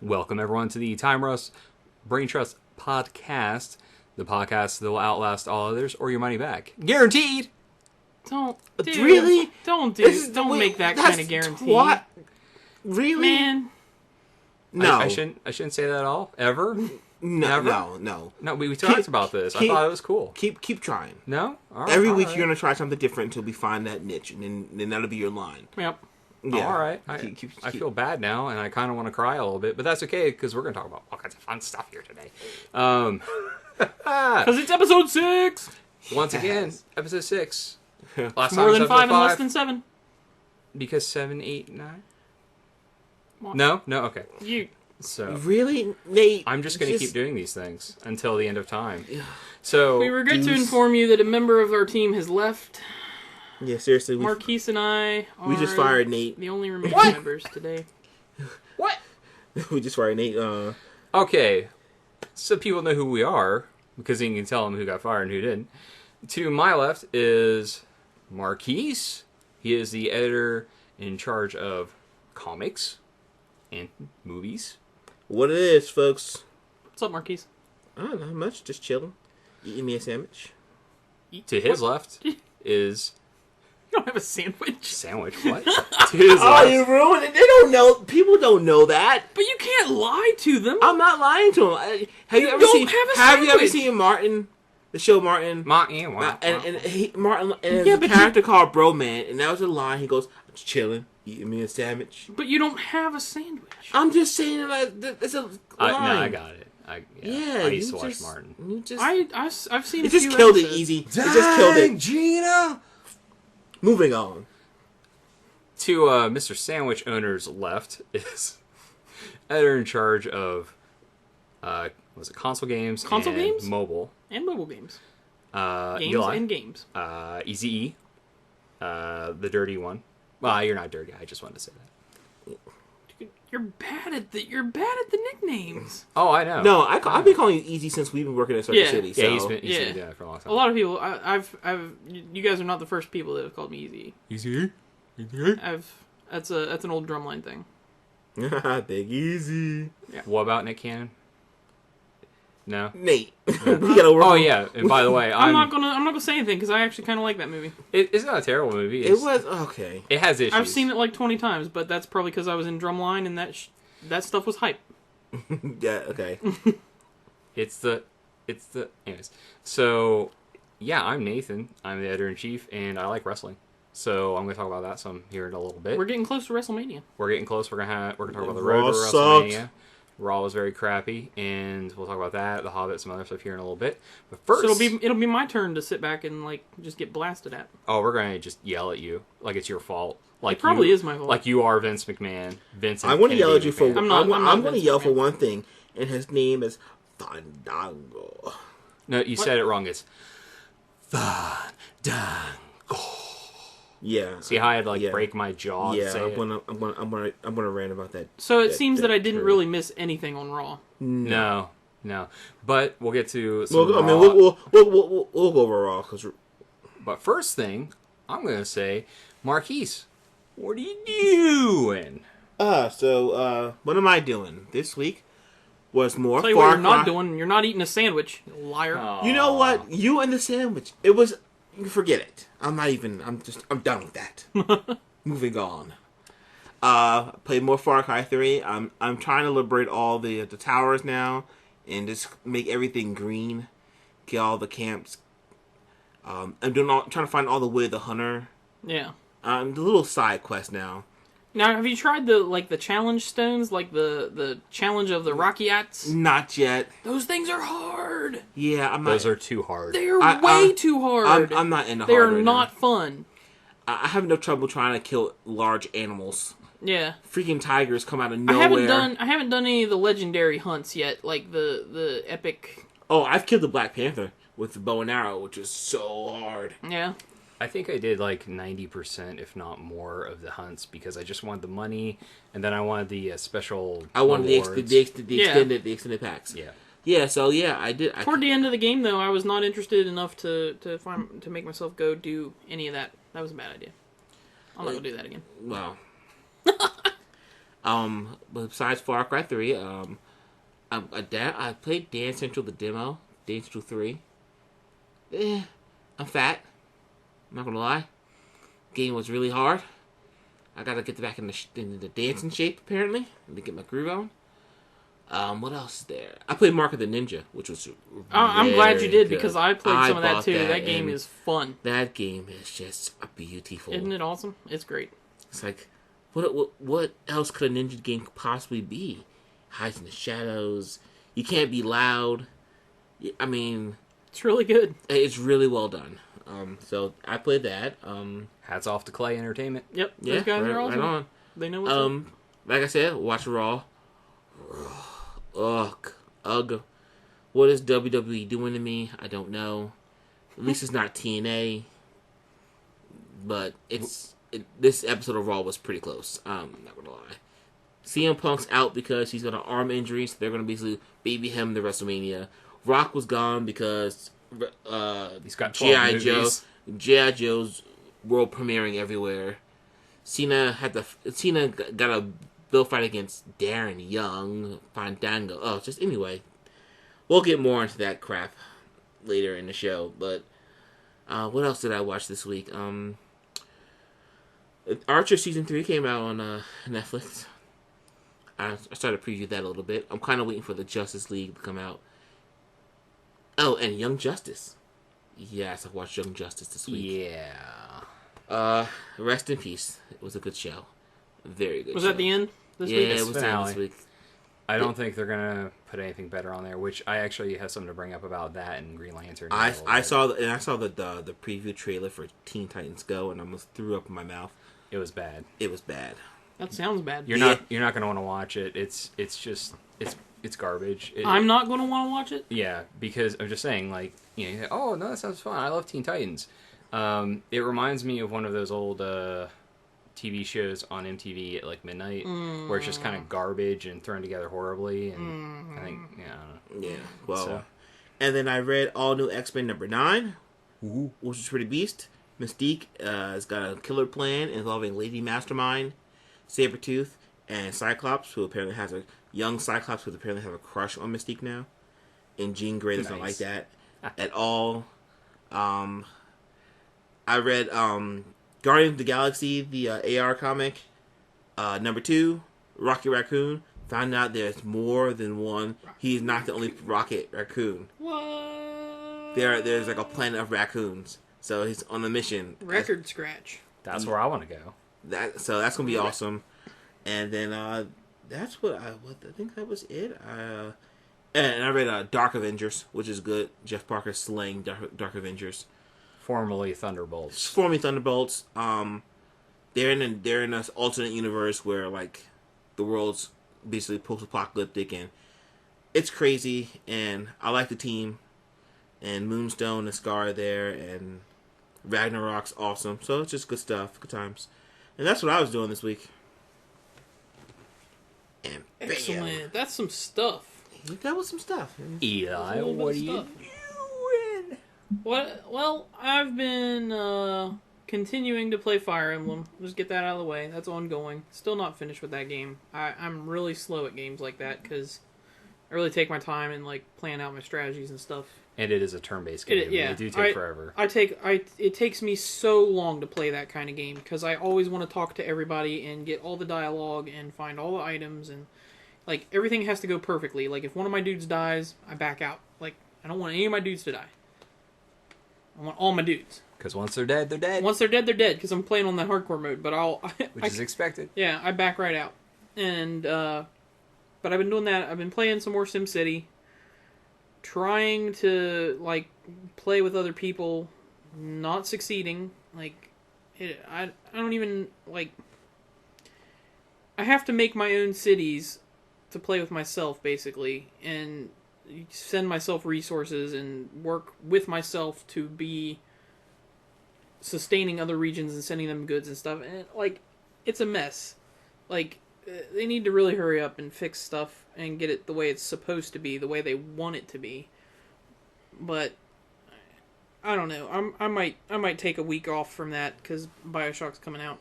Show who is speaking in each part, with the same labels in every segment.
Speaker 1: Welcome, everyone, to the Time Rust Brain Trust podcast, the podcast that will outlast all others or your money back. Guaranteed!
Speaker 2: Don't. Dude,
Speaker 3: really?
Speaker 2: Don't make that kind of guarantee.
Speaker 3: What? Really?
Speaker 2: Man.
Speaker 3: No.
Speaker 1: I shouldn't say that at all? Ever?
Speaker 3: No.
Speaker 1: No, we talked about this. I thought it was cool.
Speaker 3: Keep trying.
Speaker 1: No? All right,
Speaker 3: Every week
Speaker 1: right.
Speaker 3: you're going to try something different until we find that niche, and then that'll be your line.
Speaker 2: Yep.
Speaker 3: Yeah.
Speaker 1: All right. I feel bad now, and I kind of want to cry a little bit, but that's okay, because we're going to talk about all kinds of fun stuff here today.
Speaker 2: Because it's episode 6!
Speaker 1: Once again, episode 6. Last
Speaker 2: More
Speaker 1: time
Speaker 2: than
Speaker 1: was
Speaker 2: 5
Speaker 1: episode
Speaker 2: and less than 7.
Speaker 1: Because 7, 8, 9?
Speaker 2: What?
Speaker 1: No, okay.
Speaker 2: You...
Speaker 1: So
Speaker 3: Really, Nate?
Speaker 1: I'm just going to keep doing these things until the end of time. So
Speaker 2: We regret to inform you that a member of our team has left.
Speaker 3: Yeah, seriously.
Speaker 2: Marquise and I are
Speaker 3: we just fired Nate.
Speaker 2: the only remaining members today.
Speaker 1: What?
Speaker 3: We just fired Nate.
Speaker 1: Okay, so people know who we are because you can tell them who got fired and who didn't. To my left is Marquise. He is the editor in charge of comics and movies.
Speaker 3: What it is, folks?
Speaker 2: What's up, Marquise?
Speaker 3: I don't know much. Just chilling, eating me a sandwich.
Speaker 1: To his left is
Speaker 2: You don't have a sandwich.
Speaker 1: sandwich. What? To his
Speaker 3: Oh,
Speaker 1: left.
Speaker 3: you ruined it. They don't know. People don't know that.
Speaker 2: But you can't lie to them.
Speaker 3: I'm not lying to them. Have you ever
Speaker 2: don't
Speaker 3: seen?
Speaker 2: have a
Speaker 3: Have you ever
Speaker 2: sandwich.
Speaker 3: seen Martin? The show Martin.
Speaker 1: Martin.
Speaker 3: Martin and there's a
Speaker 2: but
Speaker 3: character called Bro Man, and that was a line. He goes, "I'm just chilling, eating me a sandwich."
Speaker 2: But you don't have a sandwich.
Speaker 3: I'm just saying that it's a line.
Speaker 1: No, I got it. I used to
Speaker 3: you
Speaker 1: watch
Speaker 3: just-
Speaker 1: Martin.
Speaker 3: You just,
Speaker 2: I've seen.
Speaker 3: it
Speaker 2: a
Speaker 3: just
Speaker 2: few
Speaker 3: killed it
Speaker 2: episodes.
Speaker 3: easy. It just killed it.
Speaker 1: Gina.
Speaker 3: Moving on.
Speaker 1: To Mr. Sandwich Owner's left is editor in charge of was it console games?
Speaker 2: Console
Speaker 1: and
Speaker 2: games?
Speaker 1: Mobile.
Speaker 2: And mobile games. Games
Speaker 1: Eli,
Speaker 2: and games.
Speaker 1: Eazy-E, the dirty one. Well, you're not dirty. I just wanted to say that.
Speaker 2: You're bad at the nicknames.
Speaker 1: Oh, I know.
Speaker 3: No, I've been calling you Easy since we've been working at Circuit
Speaker 2: Yeah.
Speaker 3: City. So.
Speaker 1: Yeah, he's been
Speaker 2: Yeah.
Speaker 1: doing that for a long time.
Speaker 2: A lot of people. You guys are not the first people that have called me Easy.
Speaker 1: Easy.
Speaker 2: That's an old drumline thing.
Speaker 3: Big Easy.
Speaker 1: What about Nick Cannon? No.
Speaker 3: Nate, we gotta work.
Speaker 1: Oh
Speaker 3: on-
Speaker 1: yeah, and by the way,
Speaker 2: I'm not gonna say anything because I actually kind of like that movie.
Speaker 1: It's not a terrible movie.
Speaker 3: It was okay.
Speaker 1: It has issues.
Speaker 2: I've seen it like 20 times, but that's probably because I was in drumline and that stuff was hype.
Speaker 3: Yeah. Okay.
Speaker 1: It's the anyways. So yeah, I'm Nathan. I'm the editor in chief, and I like wrestling. So I'm going to talk about that some here in a little bit.
Speaker 2: We're getting close to WrestleMania.
Speaker 1: We're getting close. We're gonna talk about the
Speaker 3: Raw
Speaker 1: road to
Speaker 3: sucked.
Speaker 1: WrestleMania. Raw was very crappy, and we'll talk about that, the Hobbit, some other stuff here in a little bit. But first,
Speaker 2: So it'll be my turn to sit back and like just get blasted at.
Speaker 1: oh, we're going to just yell at you like it's your fault. Like
Speaker 2: It probably
Speaker 1: you,
Speaker 2: is my fault.
Speaker 1: Like you are Vince McMahon.
Speaker 3: I want to yell at you for.
Speaker 2: I'm not
Speaker 3: I'm going to
Speaker 2: Vince
Speaker 3: yell for
Speaker 2: McMahon.
Speaker 3: one thing, and his name is Fandango.
Speaker 1: No, you said it wrong. It's Fandango.
Speaker 3: Yeah.
Speaker 1: See how I had to
Speaker 3: Yeah.
Speaker 1: break my jaw to
Speaker 3: Yeah,
Speaker 1: say it?
Speaker 3: I'm gonna rant about that.
Speaker 2: So it seems that I didn't
Speaker 3: term.
Speaker 2: really miss anything on Raw.
Speaker 1: No. But we'll get to some
Speaker 3: Well, I mean,
Speaker 1: Raw.
Speaker 3: we'll go over Raw because
Speaker 1: But first thing, I'm going to say, Marquise, what are you doing?
Speaker 3: what am I doing this week? Was more
Speaker 2: Tell you
Speaker 3: Far
Speaker 2: what you're not
Speaker 3: Cry-
Speaker 2: doing. You're not eating a sandwich, you liar.
Speaker 3: You know what? You and the sandwich. It was. Forget it. I'm done with that. Moving on. Played more Far Cry 3. I'm trying to liberate all the towers now, and just make everything green. Get all the camps. I'm trying to find all the way to the hunter.
Speaker 2: Yeah.
Speaker 3: The little side quest now.
Speaker 2: Now, have you tried the challenge stones, like the challenge of the Rockyats?
Speaker 3: Not yet.
Speaker 2: Those things are hard.
Speaker 3: Yeah, I'm not.
Speaker 1: Those are too hard.
Speaker 2: They are way too hard.
Speaker 3: I'm not into
Speaker 2: They
Speaker 3: hard
Speaker 2: are
Speaker 3: right
Speaker 2: not
Speaker 3: now.
Speaker 2: fun.
Speaker 3: I have no trouble trying to kill large animals.
Speaker 2: Yeah.
Speaker 3: Freaking tigers come out of nowhere.
Speaker 2: I haven't done any of the legendary hunts yet, like the epic.
Speaker 3: Oh, I've killed the Black Panther with the bow and arrow, which is so hard.
Speaker 2: Yeah.
Speaker 1: I think I did like 90%, if not more, of the hunts because I just wanted the money, and then I wanted the special.
Speaker 3: I wanted the
Speaker 1: rewards.
Speaker 3: extended packs.
Speaker 1: Yeah.
Speaker 3: Yeah. So yeah, I did.
Speaker 2: Toward the end of the game, though, I was not interested enough to make myself go do any of that. That was a bad idea. I'm not gonna do that again.
Speaker 3: Well. But besides Far Cry 3, I played Dance Central the demo, Dance Central 3. I'm fat. I'm not gonna lie. Game was really hard. I gotta get back in the dancing shape apparently to get my groove on. What else is there? I played Mark of the Ninja, which was
Speaker 2: I'm glad you did
Speaker 3: good.
Speaker 2: because I played some of that
Speaker 3: bought
Speaker 2: too. That game is fun.
Speaker 3: That game is just beautiful.
Speaker 2: Isn't it awesome? It's great.
Speaker 3: It's like, what else could a ninja game possibly be? Hides in the shadows. You can't be loud. I mean,
Speaker 2: It's really good.
Speaker 3: it's really well done. So I played that.
Speaker 1: Hats off to Clay Entertainment.
Speaker 2: Yep.
Speaker 3: Yeah,
Speaker 2: Those guys are awesome.
Speaker 3: right on.
Speaker 2: They know what's up.
Speaker 3: Like I said, watch Raw. Ugh. What is WWE doing to me? I don't know. At least it's not TNA. But this episode of Raw was pretty close. I'm not gonna lie. CM Punk's out because he's got an arm injury, so they're gonna basically baby him to WrestleMania. Rock was gone because
Speaker 1: He's got 12
Speaker 3: G.I. Joe.
Speaker 1: movies.
Speaker 3: G.I. Joe's world premiering everywhere. Cena got a bill fight against Darren Young, Fandango. Oh, just anyway. We'll get more into that crap later in the show. But what else did I watch this week? Archer Season 3 came out on Netflix. I started to preview that a little bit. I'm kind of waiting for the Justice League to come out. Oh, and Young Justice. Yes, I watched Young Justice this week.
Speaker 1: Yeah.
Speaker 3: Rest in peace. It was a good show. Very good
Speaker 2: Was
Speaker 3: show.
Speaker 2: that the end this
Speaker 3: Yeah,
Speaker 2: week?
Speaker 3: it was the end this week.
Speaker 1: I don't think they're gonna put anything better on there. Which I actually have something to bring up about that and Green Lantern.
Speaker 3: I saw the preview trailer for Teen Titans Go and I almost threw up in my mouth.
Speaker 1: It was bad.
Speaker 3: It was bad.
Speaker 2: That sounds bad.
Speaker 1: You're not going to want to watch it. It's garbage.
Speaker 2: I'm not going to want to watch it.
Speaker 1: Yeah, because I'm just saying, like, you think, oh no, that sounds fun. I love Teen Titans. It reminds me of one of those old TV shows on MTV at like midnight, where it's just kind of garbage and thrown together horribly. And I think, yeah, I don't know.
Speaker 3: Yeah. Well,
Speaker 1: So.
Speaker 3: and then I read All New X-Men number 9, which is pretty beast. Mystique has got a killer plan involving Lady Mastermind, Sabretooth, and Cyclops, who apparently has a young Cyclops who apparently have a crush on Mystique now. And Jean Grey doesn't like that at all. I read Guardians of the Galaxy, the AR comic, number 2, Rocky Raccoon. Found out there's more than one. He's not the only Rocket Raccoon.
Speaker 2: What?
Speaker 3: There's like a planet of raccoons. So he's on a mission.
Speaker 2: Record scratch.
Speaker 1: That's where I want to go.
Speaker 3: So that's gonna be awesome. And then that's what I think that was it. And I read Dark Avengers, which is good. Jeff Parker slaying Dark Avengers.
Speaker 1: Formerly Thunderbolts.
Speaker 3: Formerly Thunderbolts. They're in this alternate universe where like the world's basically post-apocalyptic and it's crazy. And I like the team. And Moonstone and Scar are there, and Ragnarok's awesome. So it's just good stuff, good times. And that's what I was doing this week. And bam.
Speaker 2: Excellent. That's some stuff.
Speaker 3: That was some stuff.
Speaker 1: Eli, what are you doing?
Speaker 2: Well, I've been continuing to play Fire Emblem. Just get that out of the way. That's ongoing. Still not finished with that game. I'm really slow at games like that because I really take my time and like plan out my strategies and stuff.
Speaker 1: And it is a turn-based game.
Speaker 2: Yeah,
Speaker 1: They do take forever.
Speaker 2: It takes me so long to play that kind of game because I always want to talk to everybody and get all the dialogue and find all the items and like everything has to go perfectly. Like if one of my dudes dies, I back out. Like I don't want any of my dudes to die. I want all my dudes.
Speaker 1: Because once they're dead, they're dead.
Speaker 2: Once they're dead, they're dead because I'm playing on that hardcore mode. But
Speaker 1: Which is expected.
Speaker 2: Yeah, I back right out. And but I've been doing that. I've been playing some more SimCity. Trying to like play with other people, not succeeding. Like, I don't even like. I have to make my own cities to play with myself, basically, and send myself resources and work with myself to be sustaining other regions and sending them goods and stuff. And like, it's a mess. Like, they need to really hurry up and fix stuff and get it the way it's supposed to be, the way they want it to be. But I don't know. I might take a week off from that because BioShock's coming out,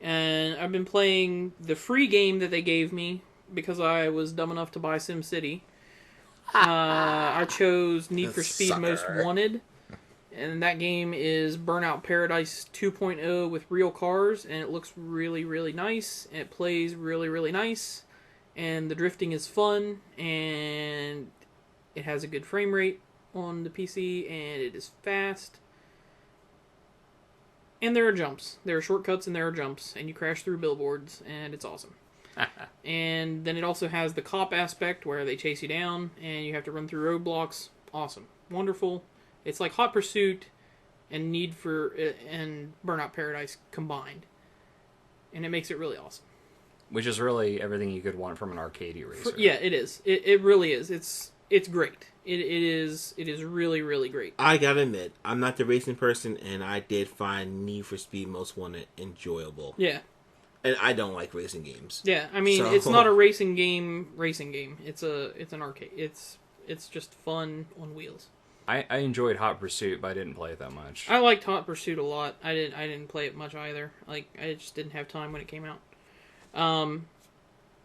Speaker 2: And I've been playing the free game that they gave me because I was dumb enough to buy SimCity. I chose Need for Speed Most Wanted. And that game is Burnout Paradise 2.0 with real cars. And it looks really, really nice. And it plays really, really nice. And the drifting is fun. And it has a good frame rate on the PC. And it is fast. And there are jumps. There are shortcuts and there are jumps. And you crash through billboards. And it's awesome. And then it also has the cop aspect where they chase you down. And you have to run through roadblocks. Awesome. Wonderful. It's like Hot Pursuit and and Burnout Paradise combined. And it makes it really awesome.
Speaker 1: Which is really everything you could want from an arcade racer.
Speaker 2: Yeah, it is. It really is. It's great. It is really, really great.
Speaker 3: I gotta admit, I'm not the racing person, and I did find Need for Speed Most Wanted enjoyable.
Speaker 2: Yeah.
Speaker 3: And I don't like racing games.
Speaker 2: Yeah, I mean, it's not a racing game. It's an arcade. It's just fun on wheels.
Speaker 1: I enjoyed Hot Pursuit, but I didn't play it that much.
Speaker 2: I liked Hot Pursuit a lot. I didn't play it much either. Like, I just didn't have time when it came out.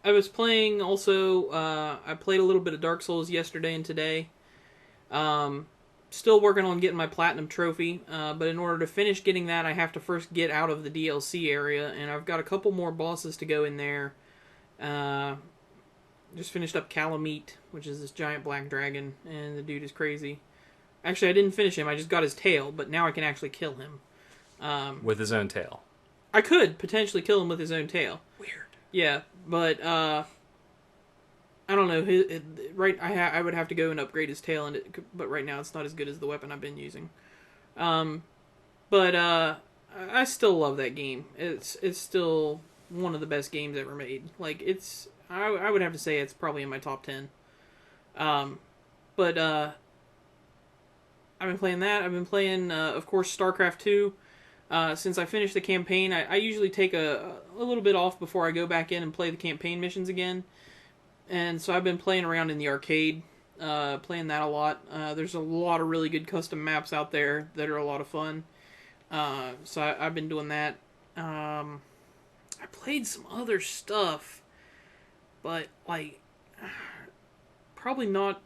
Speaker 2: I was playing also. I played a little bit of Dark Souls yesterday and today. Still working on getting my platinum trophy. But in order to finish getting that, I have to first get out of the DLC area, and I've got a couple more bosses to go in there. Just finished up Calamite, which is this giant black dragon, and the dude is crazy. Actually, I didn't finish him. I just got his tail, but now I can actually kill him.
Speaker 1: With his own tail.
Speaker 2: I could potentially kill him with his own tail.
Speaker 1: Weird.
Speaker 2: Yeah, but I don't know. I would have to go and upgrade his tail, but right now it's not as good as the weapon I've been using. But I still love that game. It's still one of the best games ever made. Like, I would have to say it's probably in my top 10. But I've been playing that. I've been playing, of course, StarCraft 2. Since I finished the campaign, I usually take a little bit off before I go back in and play the campaign missions again. And so I've been playing around in the arcade, playing that a lot. There's a lot of really good custom maps out there that are a lot of fun. So I've been doing that. I played some other stuff, but like probably not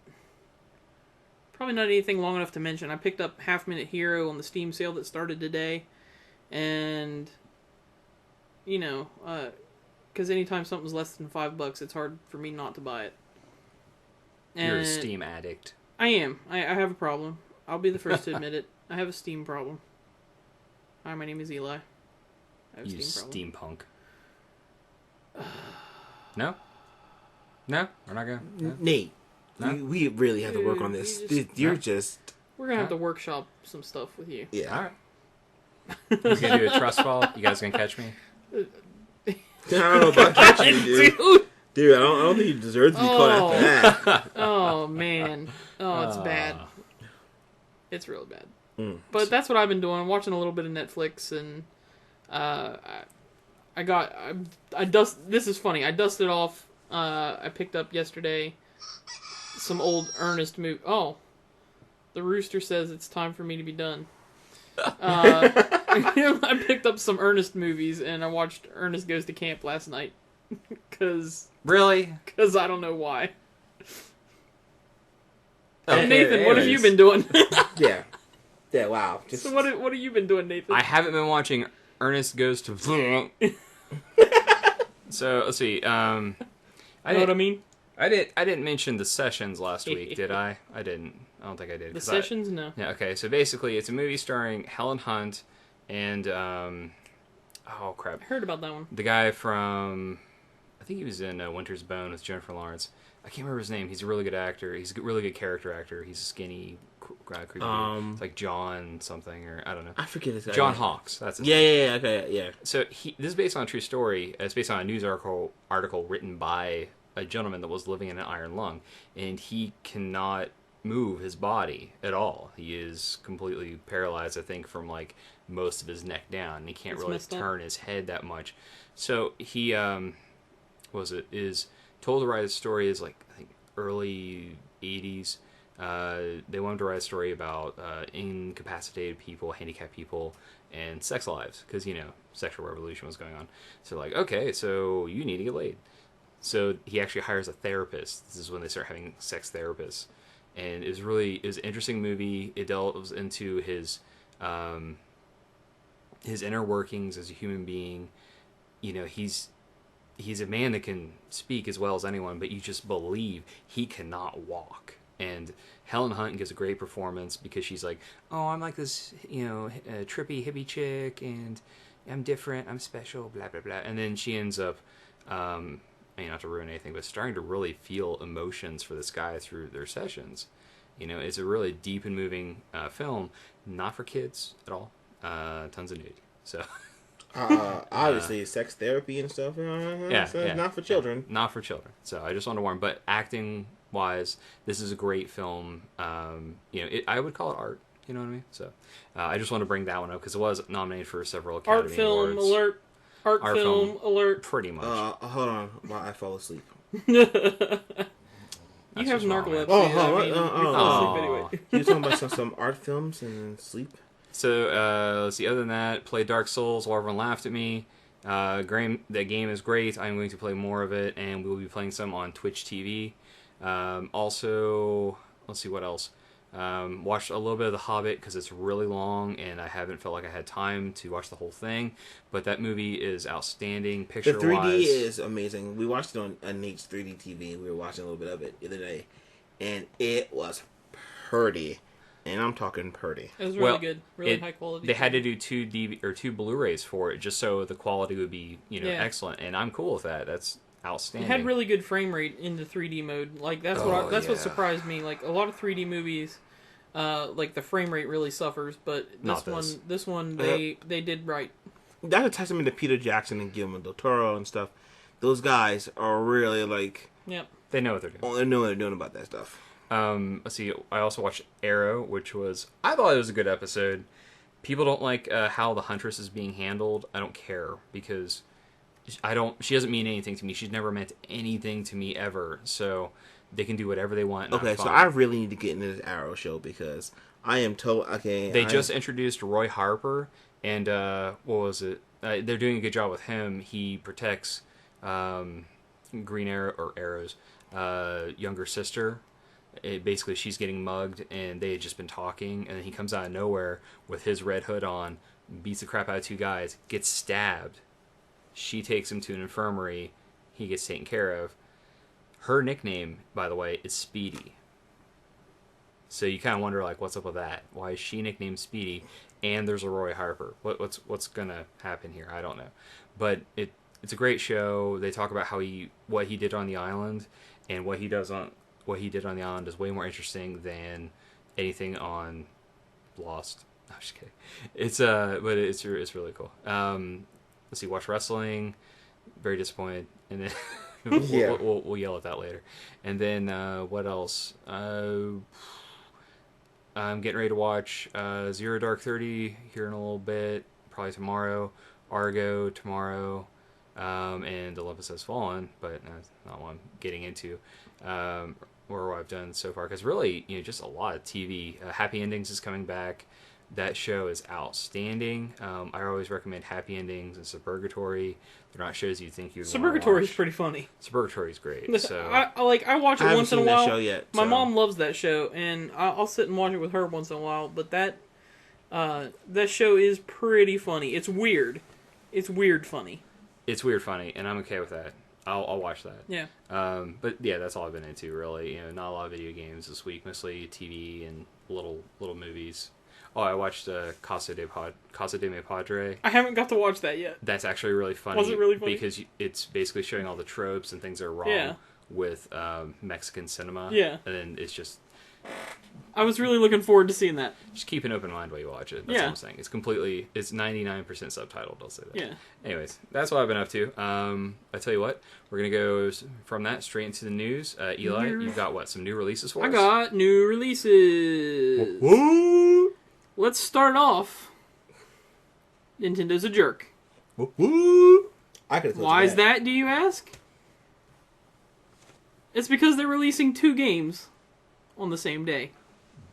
Speaker 2: anything long enough to mention. I picked up Half Minute Hero on the Steam sale that started today, and you know, because anytime something's less than $5, it's hard for me not to buy it. And
Speaker 1: you're a Steam addict.
Speaker 2: I am. I have a problem. I'll be the first to admit it. I have a Steam problem. Hi, my name is Eli. I have a
Speaker 1: You
Speaker 2: Steam problem.
Speaker 1: steampunk. No? No? We're not going to? No?
Speaker 3: Nate,
Speaker 1: No?
Speaker 3: we really have to work on this. You're just...
Speaker 2: We're going to have to workshop some stuff with you.
Speaker 3: Yeah.
Speaker 1: Alright. He's going to do a trust fall. You guys going to catch me?
Speaker 3: I don't know about catching you, dude. Dude, I don't think you deserve to be caught after that.
Speaker 2: Oh, man. Oh, it's bad. It's really bad. But that's what I've been doing. Watching a little bit of Netflix, and this is funny. I dusted off, I picked up yesterday some old Ernest movie. Oh, the rooster says it's time for me to be done. I picked up some Ernest movies, and I watched Ernest Goes to Camp last night.
Speaker 1: Really?
Speaker 2: Because I don't know why.
Speaker 3: Okay,
Speaker 2: Nathan, what have you been doing?
Speaker 3: Yeah. Yeah, wow.
Speaker 2: So what have you been doing, Nathan?
Speaker 1: I haven't been watching Ernest Goes to... So, let's see.
Speaker 2: You know what I mean?
Speaker 1: I didn't mention The Sessions last week, did I? I didn't. I don't think I did.
Speaker 2: The Sessions? No.
Speaker 1: Yeah, okay. So basically, it's a movie starring Helen Hunt and, oh, crap.
Speaker 2: I heard about that one.
Speaker 1: The guy from... I think he was in Winter's Bone with Jennifer Lawrence. I can't remember his name. He's a really good actor. He's a really good character actor. He's a skinny, creepy. It's like John something, or I don't know.
Speaker 3: I forget his name.
Speaker 1: John Hawkes. That's his name.
Speaker 3: Yeah, okay, yeah.
Speaker 1: So this is based on a true story. It's based on a news article written by a gentleman that was living in an iron lung, and he cannot move his body at all. He is completely paralyzed, I think, from like most of his neck down, and he can't really turn his head that much. So he is told to write a story is like I think early 80s. They wanted to write a story about incapacitated people, handicapped people, and sex lives, because, sexual revolution was going on. So like, okay, so you need to get laid. So he actually hires a therapist. This is when they start having sex therapists. And it was an interesting movie. It delves into his inner workings as a human being. He's a man that can speak as well as anyone, but you just believe he cannot walk. And Helen Hunt gives a great performance because she's like, oh, I'm like this, trippy hippie chick, and I'm different, I'm special, blah, blah, blah. And then she ends up, not to ruin anything, but starting to really feel emotions for this guy through their sessions. It's a really deep and moving film, not for kids at all. Tons of nudity. So...
Speaker 3: obviously, sex therapy and stuff. Not for children.
Speaker 1: Not for children. So I just wanted to warn. But acting-wise, this is a great film. I would call it art. You know what I mean? So I just want to bring that one up because it was nominated for several Academy Awards.
Speaker 2: Alert. Art film alert.
Speaker 1: Pretty much.
Speaker 3: Hold on, while I fall asleep.
Speaker 2: You have narcolepsy. You fall asleep anyway.
Speaker 3: You talking about some art films and sleep?
Speaker 1: So, let's see, other than that, play Dark Souls while everyone laughed at me. The game is great. I'm going to play more of it, and we will be playing some on Twitch TV. Also, let's see what else. Watched a little bit of The Hobbit, because it's really long, and I haven't felt like I had time to watch the whole thing. But that movie is outstanding, picture-wise.
Speaker 3: The 3D is amazing. We watched it on Nate's 3D TV. We were watching a little bit of it the other day, and it was pretty. And I'm talking pretty.
Speaker 2: It was really good, really high quality.
Speaker 1: They had to do two Blu Rays for it, just so the quality would be excellent. And I'm cool with that. That's outstanding.
Speaker 2: It had really good frame rate in the 3D mode. Like that's what surprised me. Like a lot of 3D movies, like the frame rate really suffers, but this one they did right.
Speaker 3: That's a testament to Peter Jackson and Guillermo del Toro and stuff. Those guys are really like,
Speaker 1: they know what they're doing.
Speaker 3: Oh, they know what they're doing about that stuff.
Speaker 1: Let's see. I also watched Arrow, which I thought it was a good episode. People don't like how the Huntress is being handled. I don't care because she doesn't mean anything to me. She's never meant anything to me ever. So they can do whatever they want.
Speaker 3: Okay, so I really need to get into this Arrow show because I am
Speaker 1: They just introduced Roy Harper, and what was it? They're doing a good job with him. He protects Green Arrow or Arrow's younger sister. Basically, she's getting mugged, and they had just been talking, and then he comes out of nowhere with his red hood on, beats the crap out of two guys, gets stabbed. She takes him to an infirmary. He gets taken care of. Her nickname, by the way, is Speedy. So you kind of wonder, like, what's up with that? Why is she nicknamed Speedy? And there's a Roy Harper. What's gonna happen here? I don't know. But it's a great show. They talk about what he did on the island, and what he did on the island is way more interesting than anything on Lost. No, I'm just kidding. But it's really cool. Let's see, watch wrestling. Very disappointed, and then we'll yell at that later. And then what else? I'm getting ready to watch Zero Dark 30 here in a little bit, probably tomorrow. Argo tomorrow, and Olympus Has Fallen, but that's not what I'm getting into. Or what I've done so far, because really, just a lot of TV. Happy Endings is coming back. That show is outstanding. I always recommend Happy Endings and Suburgatory. They're not shows you think you'd want to watch.
Speaker 2: Suburgatory is pretty funny.
Speaker 1: Suburgatory is great. So
Speaker 2: I watch it once in a while.
Speaker 3: I haven't seen that show yet.
Speaker 2: My mom loves that show, and I'll sit and watch it with her once in a while. But that show is pretty funny. It's weird. It's weird funny.
Speaker 1: It's weird funny, and I'm okay with that. I'll watch that.
Speaker 2: Yeah.
Speaker 1: But yeah, that's all I've been into really. Not a lot of video games this week. Mostly TV and little movies. Oh, I watched Casa de Mi Padre.
Speaker 2: I haven't got to watch that yet.
Speaker 1: That's actually really funny.
Speaker 2: Was it really funny?
Speaker 1: Because it's basically showing all the tropes and things that are wrong with Mexican cinema.
Speaker 2: Yeah.
Speaker 1: And then it's just...
Speaker 2: I was really looking forward to seeing that.
Speaker 1: Just keep an open mind while you watch it. That's all I'm saying. It's 99% subtitled, I'll say that.
Speaker 2: Yeah.
Speaker 1: Anyways, that's what I've been up to. I tell you what, we're going to go from that straight into the news. Eli, you've got what, some new releases for us?
Speaker 2: I got new releases.
Speaker 1: Woo!
Speaker 2: Let's start off. Nintendo's a jerk.
Speaker 3: Woo!
Speaker 2: Why is that, do you ask? It's because they're releasing 2 games on the same day.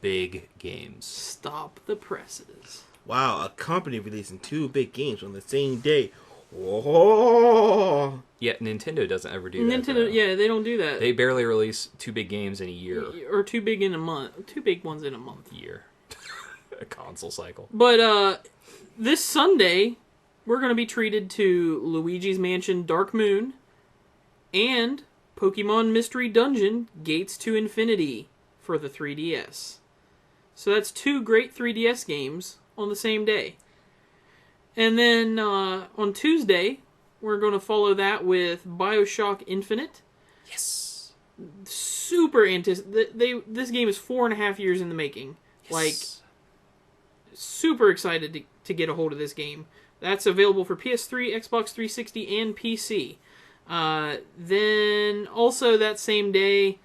Speaker 1: Big games.
Speaker 2: Stop the presses.
Speaker 3: Wow, a company releasing 2 big games on the same day. Whoa!
Speaker 1: Yeah, Nintendo doesn't ever do that.
Speaker 2: Nintendo, yeah, they don't do that.
Speaker 1: They barely release 2 big games in a year.
Speaker 2: Or 2 big in a month. 2 big ones in a month.
Speaker 1: Year. A console cycle.
Speaker 2: But this Sunday, we're going to be treated to Luigi's Mansion Dark Moon and Pokemon Mystery Dungeon Gates to Infinity for the 3DS. So that's 2 great 3DS games on the same day. And then on Tuesday, we're going to follow that with BioShock Infinite.
Speaker 1: Yes.
Speaker 2: Super this game is 4.5 years in the making.
Speaker 1: Yes.
Speaker 2: Like, super excited to get a hold of this game. That's available for PS3, Xbox 360, and PC. Then also that same day,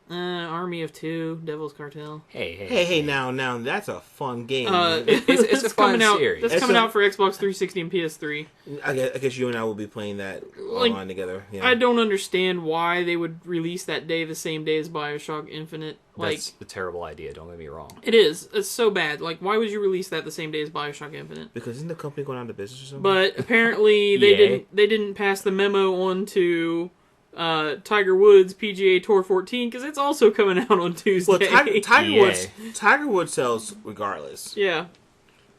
Speaker 2: Army of Two, Devil's Cartel.
Speaker 3: Hey, now, that's a fun game.
Speaker 1: It's a fun series.
Speaker 2: That's coming out for Xbox 360 and PS3.
Speaker 3: I guess you and I will be playing that online together. Yeah.
Speaker 2: I don't understand why they would release that day the same day as BioShock Infinite.
Speaker 1: That's a terrible idea, don't get me wrong.
Speaker 2: It is. It's so bad. Like, why would you release that the same day as BioShock Infinite?
Speaker 3: Because isn't the company going out of business or something?
Speaker 2: But apparently they didn't pass the memo on to Tiger Woods PGA Tour 14 because it's also coming out on Tuesday.
Speaker 3: Well, Tiger Woods sells regardless.
Speaker 2: Yeah.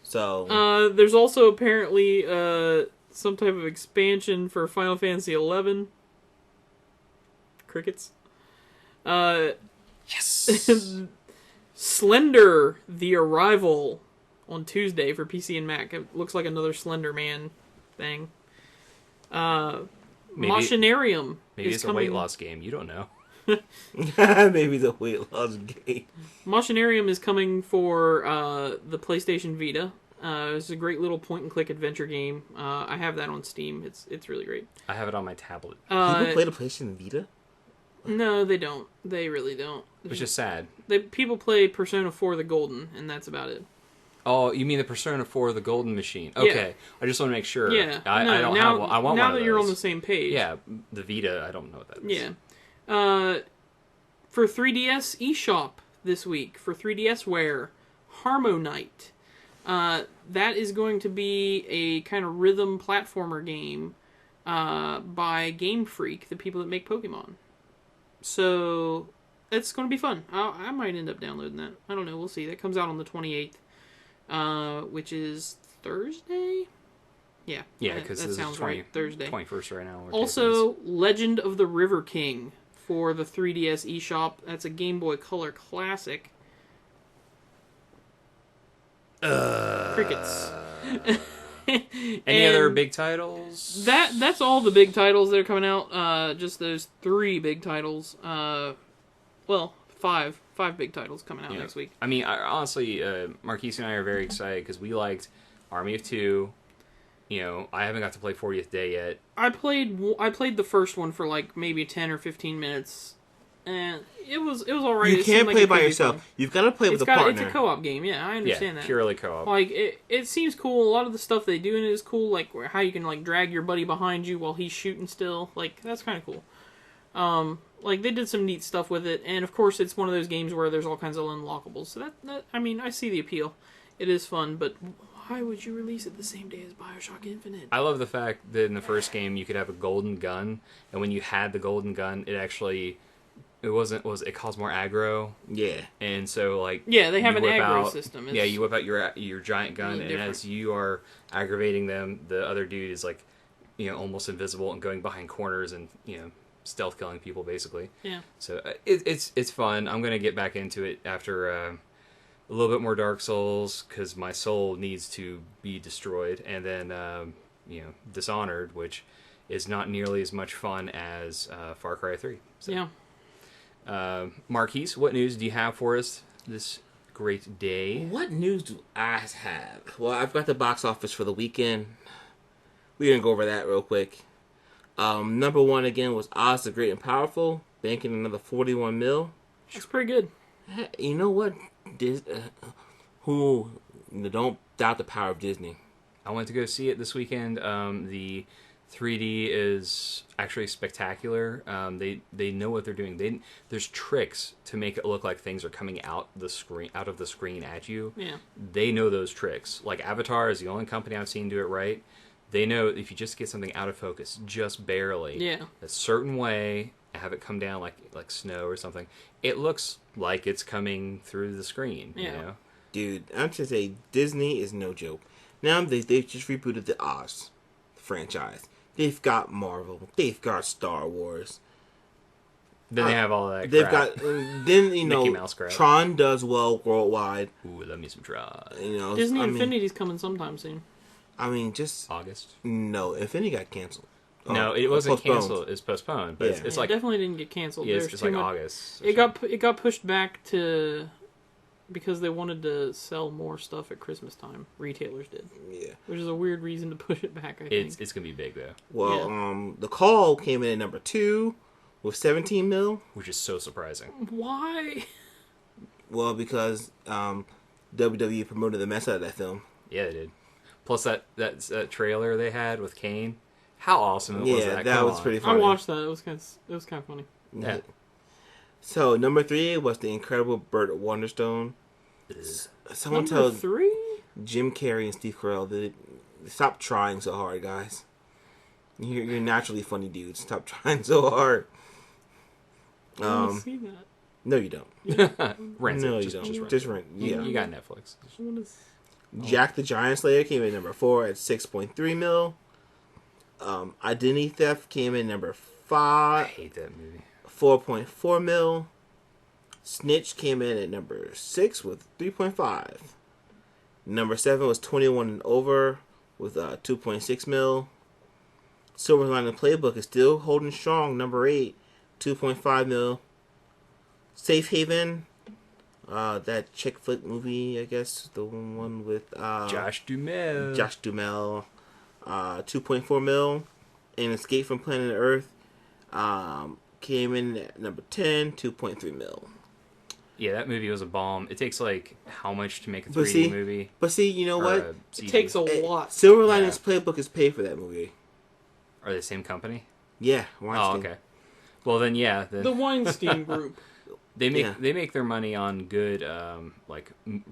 Speaker 3: So
Speaker 2: there's also apparently some type of expansion for Final Fantasy 11. Crickets.
Speaker 1: Yes.
Speaker 2: Slender: The Arrival on Tuesday for PC and Mac. It looks like another Slender Man thing. Machinarium.
Speaker 1: Maybe it's a weight loss game. You don't know.
Speaker 3: maybe the weight loss game.
Speaker 2: Machinarium is coming for the PlayStation Vita. It's a great little point-and-click adventure game. I have that on Steam. It's really great.
Speaker 1: I have it on my tablet.
Speaker 3: People play the PlayStation Vita?
Speaker 2: No, they don't. They really don't.
Speaker 1: Which is sad.
Speaker 2: People play Persona 4 the Golden, and that's about it.
Speaker 1: Oh, you mean the Persona 4 the Golden Machine? Okay, yeah. I just want to make sure.
Speaker 2: Yeah,
Speaker 1: I don't have one. I want one of those.
Speaker 2: Now that you're on the same page.
Speaker 1: Yeah, the Vita. I don't know what that is.
Speaker 2: Yeah. For 3DS eShop this week for 3DSware, Harmonite. That is going to be a kind of rhythm platformer game by Game Freak, the people that make Pokemon. So it's going to be fun. I might end up downloading that. I don't know. We'll see. That comes out on the 28th, which is Thursday. Yeah.
Speaker 1: Yeah, because
Speaker 2: that sounds right. Thursday.
Speaker 1: 21st right now.
Speaker 2: Also, Legend of the River King for the 3DS eShop. That's a Game Boy Color classic. Crickets.
Speaker 1: Any other big titles?
Speaker 2: That's all the big titles that are coming out. Just those 3 big titles. Well, 5 big titles coming out next week.
Speaker 1: I mean, honestly, Marquise and I are very excited because we liked Army of Two. You know, I haven't got to play 40th Day yet.
Speaker 2: I played the first one for like maybe 10 or 15 minutes. And it was alright.
Speaker 3: You can't play by yourself. You've got to play with a partner.
Speaker 2: It's a co-op game, yeah, I understand that.
Speaker 1: Purely co-op.
Speaker 2: Like, it seems cool. A lot of the stuff they do in it is cool, like how you can like drag your buddy behind you while he's shooting still. Like, that's kind of cool. Like, they did some neat stuff with it, and of course it's one of those games where there's all kinds of unlockables. So that I mean, I see the appeal. It is fun, but why would you release it the same day as BioShock Infinite?
Speaker 1: I love the fact that in the first game you could have a golden gun, and when you had the golden gun, it caused more aggro.
Speaker 3: Yeah.
Speaker 1: And so, like...
Speaker 2: Yeah, they have an aggro system.
Speaker 1: You whip out your giant gun, and as you are aggravating them, the other dude is, like, you know, almost invisible and going behind corners and, you know, stealth killing people, basically.
Speaker 2: Yeah.
Speaker 1: So, it's fun. I'm going to get back into it after a little bit more Dark Souls, because my soul needs to be destroyed. And then, you know, Dishonored, which is not nearly as much fun as Far Cry 3. So.
Speaker 2: Yeah.
Speaker 1: Marquise, what news do you have for us this great day?
Speaker 3: What news do I have? Well, I've got the box office for the weekend. We're going to go over that real quick. Number 1 again was Oz the Great and Powerful, banking another 41 mil.
Speaker 2: That's pretty good.
Speaker 3: You know what? Don't doubt the power of Disney.
Speaker 1: I went to go see it this weekend. The 3D is actually spectacular. They know what they're doing. There's tricks to make it look like things are coming out of the screen at you.
Speaker 2: Yeah.
Speaker 1: They know those tricks. Like Avatar is the only company I've seen do it right. They know if you just get something out of focus, just barely, a certain way, have it come down like snow or something, it looks like it's coming through the screen.
Speaker 2: Yeah.
Speaker 1: You know?
Speaker 3: Dude, I'm just say Disney is no joke. Now they just rebooted the Oz franchise. They've got Marvel. They've got Star Wars.
Speaker 1: Then they have all that.
Speaker 3: They've
Speaker 1: crap.
Speaker 3: got then
Speaker 1: Mickey Mouse crap.
Speaker 3: Tron does well worldwide.
Speaker 1: Ooh, love me some Tron.
Speaker 2: Disney Infinity's coming sometime soon.
Speaker 3: I mean, just
Speaker 1: August.
Speaker 3: No, Infinity got canceled.
Speaker 1: No, it wasn't canceled. It's postponed. But it's like
Speaker 2: definitely didn't get canceled.
Speaker 1: Yeah, it's like August.
Speaker 2: It got pushed back to because they wanted to sell more stuff at Christmas time. Retailers did.
Speaker 3: Yeah,
Speaker 2: which is a weird reason to push it back. I think
Speaker 1: it's gonna be big though.
Speaker 3: Well, The Call came in at number 2 with 17 mil,
Speaker 1: which is so surprising.
Speaker 2: Why?
Speaker 3: Well, because WWE promoted the mess out of that film.
Speaker 1: Yeah, they did. Plus that trailer they had with Kane. How awesome was that?
Speaker 3: That was pretty funny.
Speaker 2: I watched that. It was kind of funny.
Speaker 1: Yeah.
Speaker 3: So number 3 was The Incredible Burt Wonderstone. Someone tell
Speaker 2: 3?
Speaker 3: Jim Carrey and Steve Carell that stop trying so hard, guys. You're naturally funny dudes. Stop trying so hard.
Speaker 2: I want to see that.
Speaker 3: No, you don't.
Speaker 1: Rent
Speaker 3: no,
Speaker 1: it.
Speaker 3: you don't.
Speaker 1: Just
Speaker 3: Just rent. Yeah.
Speaker 1: You got Netflix.
Speaker 3: Jack the Giant Slayer came in number 4 at 6.3 mil. Identity Theft came in number 5.
Speaker 1: I hate that movie.
Speaker 3: 4.4 mil. Snitch came in at number 6 with 3.5. Number 7 was 21 and Over with 2.6 mil. Silver Lining Playbook is still holding strong. Number 8, 2.5 mil. Safe Haven, that chick flick movie, I guess, the one with
Speaker 1: Josh Duhamel.
Speaker 3: 2.4 mil. And Escape from Planet Earth came in at number 10, 2.3 mil.
Speaker 1: Yeah, that movie was a bomb. It takes like how much to make a 3D movie?
Speaker 3: But see, you know what?
Speaker 2: It takes a lot.
Speaker 3: Silver Linings Playbook is paid for that movie.
Speaker 1: Are they the same company?
Speaker 3: Yeah, Weinstein.
Speaker 1: Oh, okay. Well, then yeah,
Speaker 2: the Weinstein Group.
Speaker 1: They make their money on good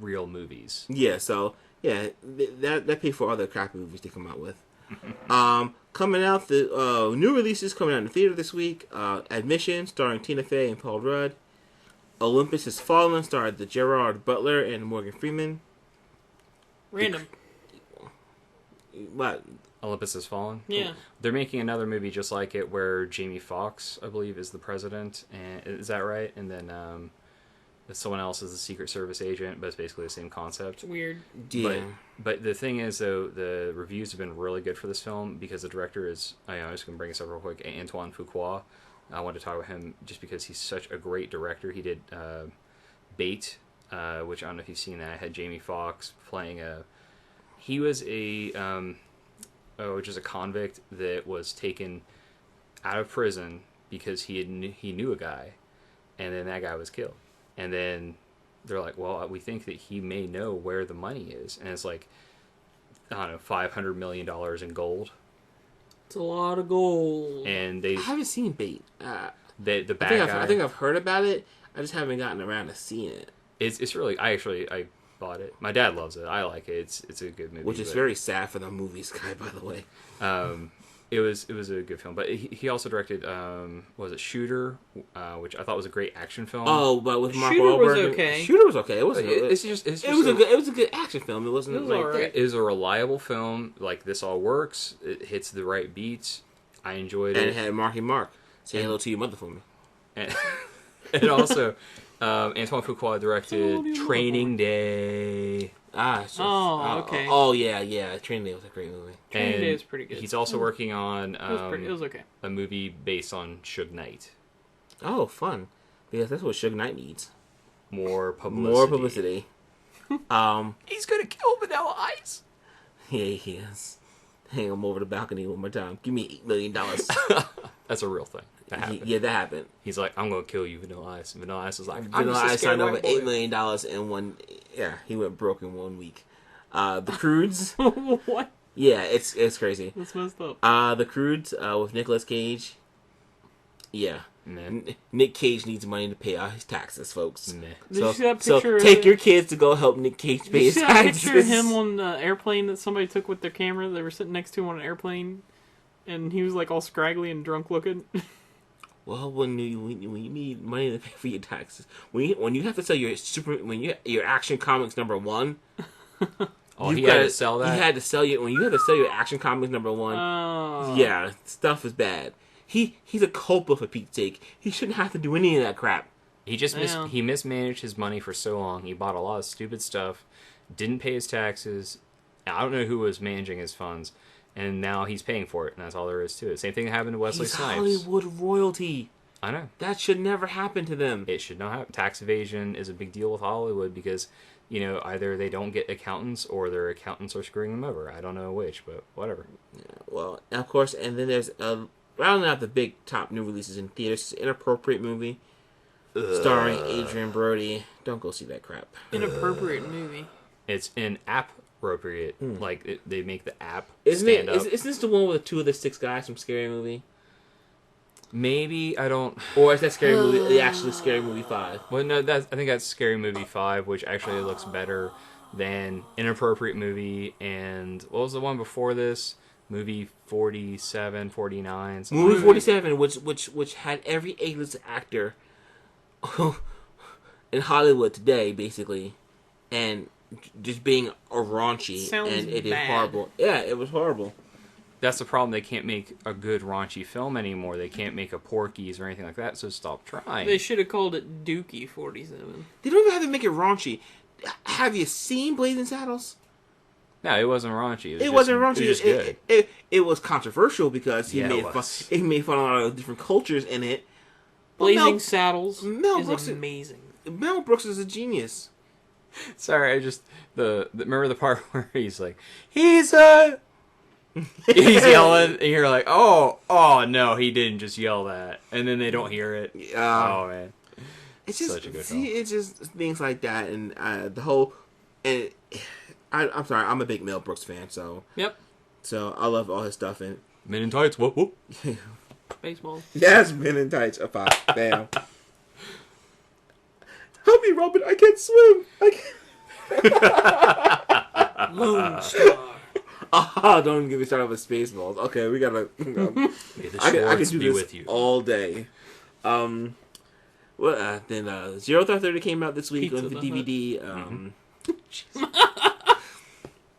Speaker 1: real movies.
Speaker 3: Yeah, so yeah, that pay for all the crappy movies they come out with. Coming out the new releases coming out in the theater this week. Admission, starring Tina Fey and Paul Rudd. Olympus Has Fallen, starred the Gerard Butler and Morgan Freeman.
Speaker 2: Random.
Speaker 3: What?
Speaker 1: Olympus Has Fallen?
Speaker 2: Yeah.
Speaker 1: They're making another movie just like it where Jamie Foxx, I believe, is the president. And is that right? And then someone else is the Secret Service agent, but it's basically the same concept.
Speaker 2: Weird.
Speaker 3: Yeah.
Speaker 1: But the thing is, though, the reviews have been really good for this film because the director is, I'm just going to bring this up real quick, Antoine Fuqua. I wanted to talk about him just because he's such a great director. He did Bait, which I don't know if you've seen that. It had Jamie Foxx playing he was just a convict that was taken out of prison because he knew a guy, and then that guy was killed. And then they're like, well, we think that he may know where the money is. And it's like, I don't know, $500 million in gold.
Speaker 2: It's a lot of gold.
Speaker 1: And
Speaker 3: I haven't seen Bait.
Speaker 1: The bad guy.
Speaker 3: I think I've heard about it. I just haven't gotten around to seeing it.
Speaker 1: It's really, I bought it. My dad loves it. I like it. It's a good movie.
Speaker 3: Which is very sad for the movies guy, by the way.
Speaker 1: It was a good film, but he also directed was it Shooter, which I thought was a great action film.
Speaker 3: Oh, but with Mark
Speaker 2: Shooter
Speaker 3: Wahlberg,
Speaker 2: was okay.
Speaker 3: Shooter was okay. It wasn't.
Speaker 1: It
Speaker 3: was a good action film. It wasn't.
Speaker 2: It was alright.
Speaker 1: It was a reliable film. Like, this all works. It hits the right beats. I enjoyed it.
Speaker 3: And it had Marky Mark. Say hello to your mother for me.
Speaker 1: And also, Antoine Fuqua directed Training Day.
Speaker 2: Okay.
Speaker 3: Oh, yeah. Training Day was a great movie.
Speaker 2: Training Day is pretty good.
Speaker 1: He's also working on
Speaker 2: it was okay.
Speaker 1: a movie based on Suge Knight.
Speaker 3: Oh, fun. Because that's what Suge Knight needs.
Speaker 1: More
Speaker 3: publicity.
Speaker 1: He's gonna kill Vanilla Ice.
Speaker 3: Yeah, he is. Hang him over the balcony one more time. Give me $8 million.
Speaker 1: That's a real thing. That happened.
Speaker 3: Yeah, that happened.
Speaker 1: He's like, I'm gonna kill you, Vanilla Ice. And Vanilla Ice is like,
Speaker 3: Vanilla Ice signed over $8 million in one. Yeah, he went broke in 1 week. The Croods.
Speaker 2: What?
Speaker 3: Yeah, it's crazy.
Speaker 2: That's messed up.
Speaker 3: The Croods with Nicolas Cage. Yeah. Nick Cage needs money to pay out his taxes, folks.
Speaker 1: Nah.
Speaker 2: Did you see that picture?
Speaker 3: Take your kids to go help Nick Cage pay
Speaker 2: Did you
Speaker 3: his
Speaker 2: see that
Speaker 3: taxes.
Speaker 2: picture of him on the airplane that somebody took with their camera? They were sitting next to him on an airplane, and he was like all scraggly and drunk looking.
Speaker 3: Well, when you need money to pay for your taxes, when you have to sell your your Action Comics #1.
Speaker 1: Oh, he had to sell that.
Speaker 3: He had to sell you when you had to sell your Action Comics #1.
Speaker 2: Oh.
Speaker 3: Yeah, stuff is bad. He's a culprit for Pete's sake. He shouldn't have to do any of that crap.
Speaker 1: He just he mismanaged his money for so long. He bought a lot of stupid stuff, didn't pay his taxes. I don't know who was managing his funds, and now he's paying for it, and that's all there is to it. Same thing happened to Wesley Snipes.
Speaker 3: Hollywood royalty.
Speaker 1: I know.
Speaker 3: That should never happen to them.
Speaker 1: It should not happen. Tax evasion is a big deal with Hollywood because, either they don't get accountants or their accountants are screwing them over. I don't know which, but whatever.
Speaker 3: Yeah, well, of course, and then there's rounding out the big top new releases in theaters. Inappropriate movie starring Adrian Brody. Don't go see that crap.
Speaker 2: Inappropriate movie.
Speaker 1: It's an app-appropriate. Like, they make the app
Speaker 3: Isn't
Speaker 1: stand
Speaker 3: it?
Speaker 1: up.
Speaker 3: Isn't this the one with 2 of the 6 guys from Scary Movie?
Speaker 1: Maybe, I don't...
Speaker 3: Or is that Scary Movie, the actually Scary Movie 5?
Speaker 1: Well, no, I think that's Scary Movie 5, which actually looks better than Inappropriate Movie, and what was the one before this? Movie 47, 49.
Speaker 3: Movie 47, which had every A-list actor in Hollywood today, basically, and just being a raunchy,
Speaker 2: Sounds
Speaker 3: and it is
Speaker 2: bad.
Speaker 3: horrible. Yeah, it was horrible.
Speaker 1: That's the problem. They can't make a good raunchy film anymore. They can't make a Porky's or anything like that, so stop trying.
Speaker 2: They should have called it Dookie 47.
Speaker 3: They don't even have to make it raunchy. Have you seen Blazing Saddles?
Speaker 1: No, it wasn't raunchy.
Speaker 3: It wasn't raunchy.
Speaker 1: It was just good.
Speaker 3: It was controversial because he made fun. He made fun of a lot of different cultures in it.
Speaker 2: Blazing Saddles
Speaker 3: Mel
Speaker 2: is
Speaker 3: Brooks
Speaker 2: amazing.
Speaker 3: Mel Brooks is a genius.
Speaker 1: Sorry, I just remember the part where he's like, he's yelling, and you're like, oh no, he didn't just yell that, and then they don't hear it. Oh man,
Speaker 3: it's just
Speaker 1: such a good film.
Speaker 3: It's just things like that, and the whole. And I'm sorry, I'm a big Mel Brooks fan, so
Speaker 2: Yep.
Speaker 3: So I love all his stuff and
Speaker 1: Men in Tights. Whoop whoop.
Speaker 2: Baseball.
Speaker 3: yes, Men in Tights. A pop. Bam. Help me, Robin! I can't swim. I can't.
Speaker 2: Lone Star.
Speaker 3: Don't even get me started with Spaceballs. Okay, we gotta.
Speaker 1: May the
Speaker 3: I can
Speaker 1: Schwartz
Speaker 3: do
Speaker 1: be
Speaker 3: this
Speaker 1: with you.
Speaker 3: all day. Then Zero Dark 30 came out this week
Speaker 2: Pizza
Speaker 3: on the
Speaker 2: the
Speaker 3: DVD.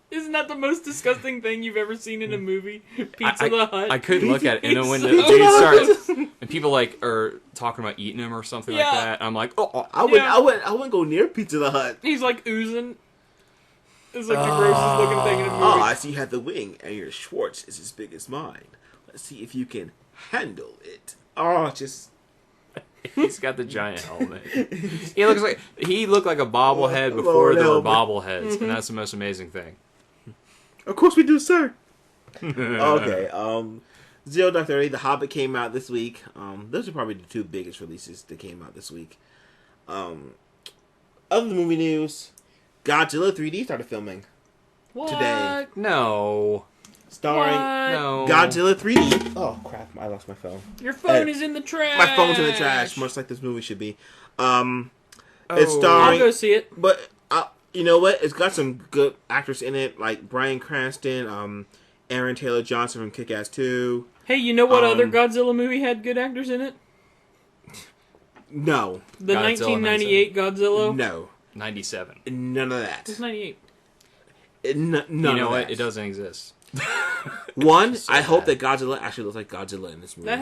Speaker 2: Isn't that the most disgusting thing you've ever seen in a movie? Pizza the Hut.
Speaker 1: I couldn't look at it, and then when the
Speaker 2: Pizza
Speaker 1: dude
Speaker 3: Hut.
Speaker 1: starts, and people are talking about eating him or something like that, I'm like,
Speaker 3: I wouldn't go near Pizza the Hut.
Speaker 2: He's like oozing. It's like the grossest looking thing in a movie.
Speaker 3: Oh, I see you have the wing, and your Schwartz is as big as mine. Let's see if you can handle it. Oh, just.
Speaker 1: he's got the giant helmet. He looked like a bobblehead before there were bobbleheads, and that's the most amazing thing.
Speaker 3: Of course we do, sir. Okay. Zero Dark 30, The Hobbit came out this week. Those are probably the 2 biggest releases that came out this week. Other movie news, Godzilla 3D started filming
Speaker 2: What?
Speaker 3: today.
Speaker 1: No.
Speaker 3: Starring
Speaker 2: What?
Speaker 1: No.
Speaker 3: Godzilla 3D. Oh crap! I lost my phone.
Speaker 2: Your phone is in the trash.
Speaker 3: My phone's in the trash, much like this movie should be. It's
Speaker 1: Oh.
Speaker 2: I'll
Speaker 3: starring,
Speaker 2: go see it.
Speaker 3: but you know what? It's got some good actors in it, like Bryan Cranston, Aaron Taylor Johnson from Kick-Ass 2.
Speaker 2: Hey, you know what other Godzilla movie had good actors in it?
Speaker 3: No,
Speaker 2: The
Speaker 1: Godzilla
Speaker 2: 1998 Godzilla.
Speaker 3: no,
Speaker 1: 97.
Speaker 3: none of that.
Speaker 2: It's 98.
Speaker 3: None
Speaker 1: You know
Speaker 3: of
Speaker 1: what?
Speaker 3: that.
Speaker 1: It doesn't exist.
Speaker 3: One,
Speaker 1: So
Speaker 3: I hope
Speaker 1: bad.
Speaker 3: that Godzilla actually looks like Godzilla in this movie.
Speaker 2: It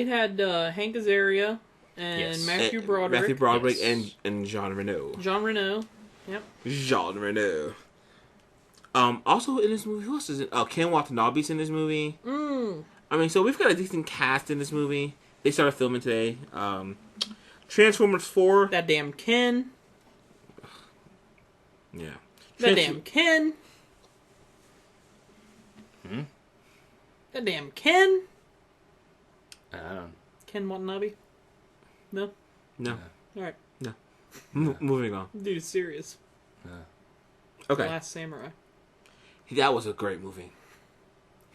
Speaker 2: had Hank Azaria and
Speaker 1: Yes.
Speaker 2: Matthew Broderick.
Speaker 3: Matthew Broderick
Speaker 1: Yes.
Speaker 3: and Jean Reno.
Speaker 2: Jean Reno. Yep.
Speaker 3: Jean Reno. Also in this movie, who else is in? Oh, Ken Watanabe's in this movie. I mean, so we've got a decent cast in this movie. They started filming today. Transformers 4.
Speaker 2: That damn Ken.
Speaker 3: Yeah.
Speaker 2: That damn Ken.
Speaker 1: Hmm?
Speaker 2: That damn Ken.
Speaker 1: I don't know.
Speaker 2: Ken Watanabe. No.
Speaker 3: No.
Speaker 2: All right.
Speaker 3: Moving on.
Speaker 2: Dude, serious.
Speaker 3: Okay.
Speaker 2: Last Samurai.
Speaker 3: That was a great movie.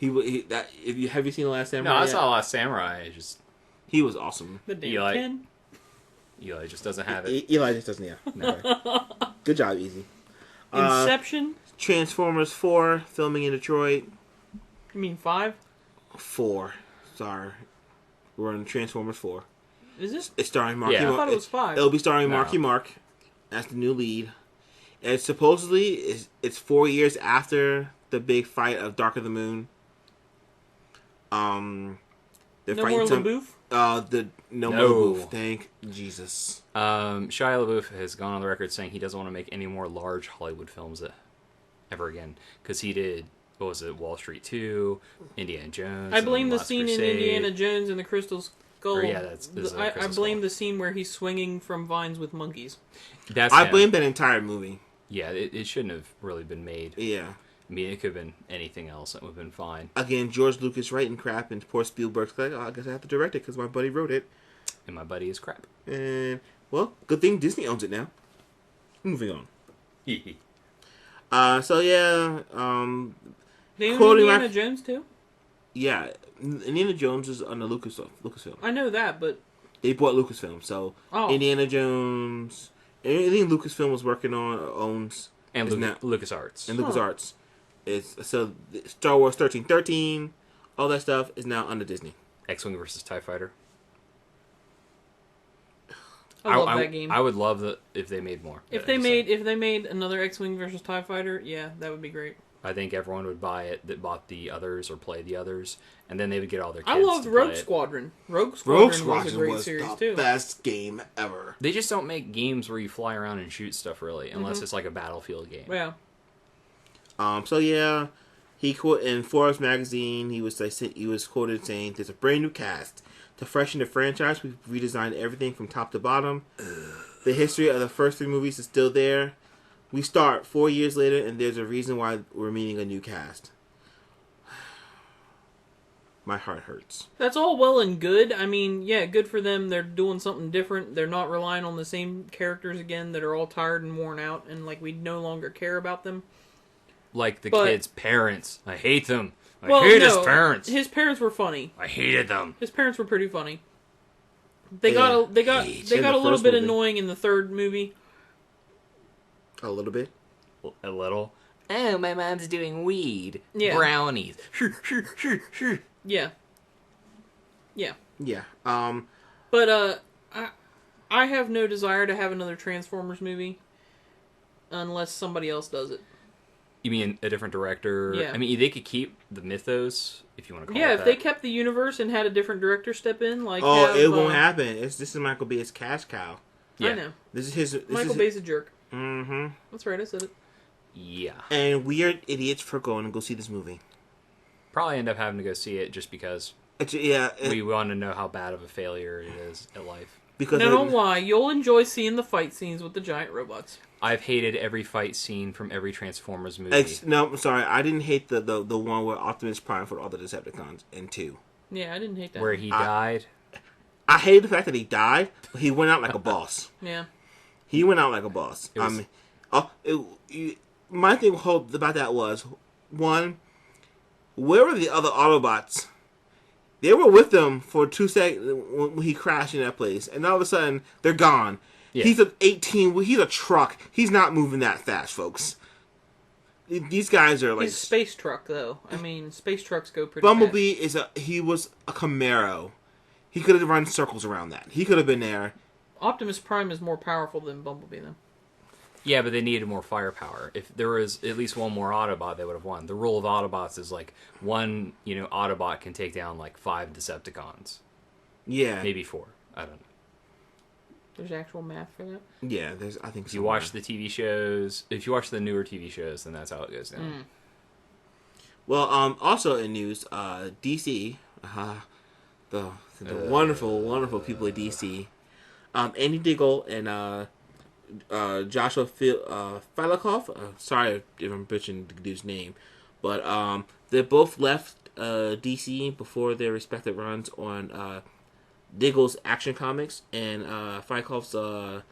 Speaker 3: Have you seen The Last Samurai?
Speaker 1: No, I
Speaker 3: yet?
Speaker 1: saw Last Samurai.
Speaker 3: He was awesome.
Speaker 2: The damn
Speaker 1: Eli.
Speaker 2: Ken.
Speaker 1: Eli just doesn't have it.
Speaker 3: Eli just doesn't. Yeah. No. Good job, Easy.
Speaker 2: Inception.
Speaker 3: Transformers 4 filming in Detroit.
Speaker 2: You mean 5?
Speaker 3: 4. Sorry, we're on Transformers 4.
Speaker 2: Is this?
Speaker 3: It's starring Marky
Speaker 1: Yeah.
Speaker 3: Mark.
Speaker 2: I thought it was 5.
Speaker 3: It'll be starring
Speaker 1: No.
Speaker 3: Marky Mark as the new lead. And supposedly, it's 4 years after the big fight of Dark of the Moon. They're
Speaker 2: No
Speaker 3: fighting
Speaker 2: more
Speaker 3: some.
Speaker 2: LaBouffe?
Speaker 3: No
Speaker 1: No.
Speaker 3: more LaBouffe. Thank Jesus.
Speaker 1: Shia LaBeouf has gone on the record saying he doesn't want to make any more large Hollywood films ever again. Because he did, what was it, Wall Street 2, Indiana Jones.
Speaker 2: I blame
Speaker 1: and
Speaker 2: the
Speaker 1: Last
Speaker 2: scene
Speaker 1: Crusade.
Speaker 2: in Indiana Jones and the Crystal Skull.
Speaker 1: Or, yeah, this is
Speaker 2: I
Speaker 1: Crystal
Speaker 2: blame
Speaker 1: Skull.
Speaker 2: the scene where he's swinging from vines with monkeys.
Speaker 1: That's
Speaker 3: I
Speaker 1: him.
Speaker 3: blame that entire movie.
Speaker 1: Yeah, it shouldn't have really been made.
Speaker 3: Yeah.
Speaker 1: I mean, it could have been anything else. It would have been fine.
Speaker 3: Again, George Lucas writing crap, and poor Spielberg's like, oh, I guess I have to direct it because my buddy wrote it.
Speaker 1: And my buddy is crap.
Speaker 3: And, well, good thing Disney owns it now. Moving on. So, yeah,
Speaker 2: They own
Speaker 3: Quoting
Speaker 2: Indiana
Speaker 3: my-
Speaker 2: Jones too?
Speaker 3: yeah, Indiana Jones is under Lucasfilm.
Speaker 2: I know that, but
Speaker 3: They bought Lucasfilm, so
Speaker 2: oh,
Speaker 3: Indiana Jones, anything Lucasfilm was working on or owns,
Speaker 1: And
Speaker 3: is now,
Speaker 1: LucasArts.
Speaker 3: and LucasArts. So Star Wars 1313, all that stuff is now under Disney.
Speaker 1: X-Wing versus TIE Fighter.
Speaker 2: I love that game.
Speaker 1: I would love if they made more.
Speaker 2: if they made another X-Wing versus TIE Fighter, yeah, that would be great.
Speaker 1: I think everyone would buy it that bought the others or play the others, and then they would get all their kids
Speaker 2: I loved
Speaker 1: to
Speaker 2: Rogue
Speaker 1: play it.
Speaker 2: Squadron. Rogue
Speaker 3: Rogue
Speaker 2: Squadron was a
Speaker 3: Squadron
Speaker 2: great
Speaker 3: was
Speaker 2: series
Speaker 3: the
Speaker 2: too.
Speaker 3: best game ever.
Speaker 1: They just don't make games where you fly around and shoot stuff really, unless it's like a Battlefield game.
Speaker 2: Yeah.
Speaker 3: So yeah, he quote in Forbes magazine. He was quoted saying, "There's a brand new cast to freshen the franchise. We've redesigned everything from top to bottom. The history of the first 3 movies is still there. We start 4 years later, and there's a reason why we're meeting a new cast." My heart hurts.
Speaker 2: That's all well and good. I mean, yeah, good for them. They're doing something different. They're not relying on the same characters again that are all tired and worn out, and like we no longer care about them.
Speaker 1: Like the
Speaker 2: But-
Speaker 1: kids' parents. I hate them. I
Speaker 2: Well,
Speaker 1: hate
Speaker 2: no,
Speaker 1: his parents.
Speaker 2: His parents were funny.
Speaker 1: I hated them.
Speaker 2: His parents were pretty funny. They
Speaker 3: Yeah.
Speaker 2: got a
Speaker 3: In
Speaker 2: little
Speaker 3: the
Speaker 2: bit
Speaker 3: first
Speaker 2: annoying in the 3rd movie.
Speaker 3: A little bit.
Speaker 1: A little. Oh, my mom's doing weed.
Speaker 2: Yeah.
Speaker 1: Brownies.
Speaker 2: Yeah. Yeah.
Speaker 3: Yeah.
Speaker 2: But I have no desire to have another Transformers movie unless somebody else does it.
Speaker 1: You mean a different director?
Speaker 2: Yeah.
Speaker 1: I mean, they could keep the mythos, if you want to call
Speaker 2: Yeah,
Speaker 1: it
Speaker 2: if
Speaker 1: that.
Speaker 2: they kept the universe and had a different director step in, like
Speaker 3: It won't happen. This is Michael Bay's cash cow.
Speaker 1: Yeah.
Speaker 2: I know.
Speaker 3: This is his.
Speaker 2: Michael Bay's a jerk.
Speaker 3: Mm-hmm.
Speaker 2: That's right, I said it.
Speaker 1: Yeah.
Speaker 3: And we are idiots for going to go see this movie.
Speaker 1: Probably end up having to go see it just because we want to know how bad of a failure it is at life.
Speaker 3: because
Speaker 2: No, don't lie. You'll enjoy seeing the fight scenes with the giant robots.
Speaker 1: I've hated every fight scene from every Transformers movie.
Speaker 3: No, I'm sorry. I didn't hate the one where Optimus Prime fought all the Decepticons in 2.
Speaker 2: Yeah, I didn't hate that.
Speaker 1: where he died.
Speaker 3: I hated the fact that he died, but he went out like a boss.
Speaker 2: Yeah.
Speaker 3: He went out like a boss.
Speaker 1: It was-
Speaker 3: My thing about that was, one, where were the other Autobots? They were with them for 2 seconds when he crashed in that place, and all of a sudden they're gone.
Speaker 1: Yeah.
Speaker 3: He's he's a truck. He's not moving that fast, folks. These guys are like
Speaker 2: He's space truck, though. I mean, space trucks go pretty
Speaker 3: Bumblebee he was a Camaro. He could have run circles around that. He could have been there.
Speaker 2: fast. Optimus Prime is more powerful than Bumblebee, though.
Speaker 1: Yeah, but they needed more firepower. If there was at least one more Autobot, they would have won. The rule of Autobots is like one, Autobot can take down like 5 Decepticons.
Speaker 3: Yeah.
Speaker 1: Maybe 4. I don't know.
Speaker 2: There's actual math for that.
Speaker 3: Yeah, I think
Speaker 1: If you watch the TV shows, if you watch the newer TV shows, then that's how it goes down.
Speaker 3: Well, also in news, DC, the wonderful, wonderful people at DC, Andy Diggle and Joshua Filakoff. Sorry if I'm butchering the dude's name, but they both left DC before their respective runs on Diggle's Action Comics and Filakoff's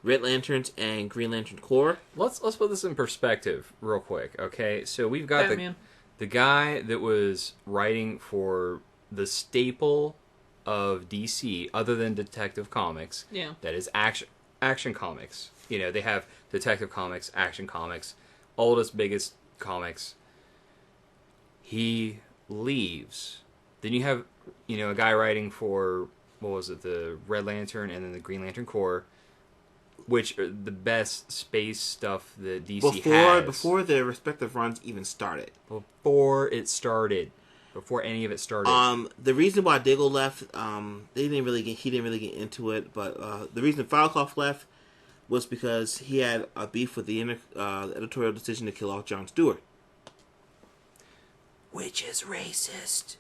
Speaker 3: Red Lanterns and Green Lantern Corps.
Speaker 1: Let's put this in perspective real quick, okay? So we've got
Speaker 2: Batman.
Speaker 1: The guy that was writing for the staple of DC, other than Detective Comics, that is action comics. You know, they have Detective Comics, Action Comics, oldest, biggest comics. He leaves. Then you have, you know, a guy writing for, what was it, the Red Lantern and then the Green Lantern Corps, which are the best space stuff that DC has.
Speaker 3: Before their respective runs even started.
Speaker 1: Before any of it started.
Speaker 3: The reason why Diggle left, he didn't really get into it, but the reason Filecloth left was because he had a beef with the editorial decision to kill off Jon Stewart. Which is racist.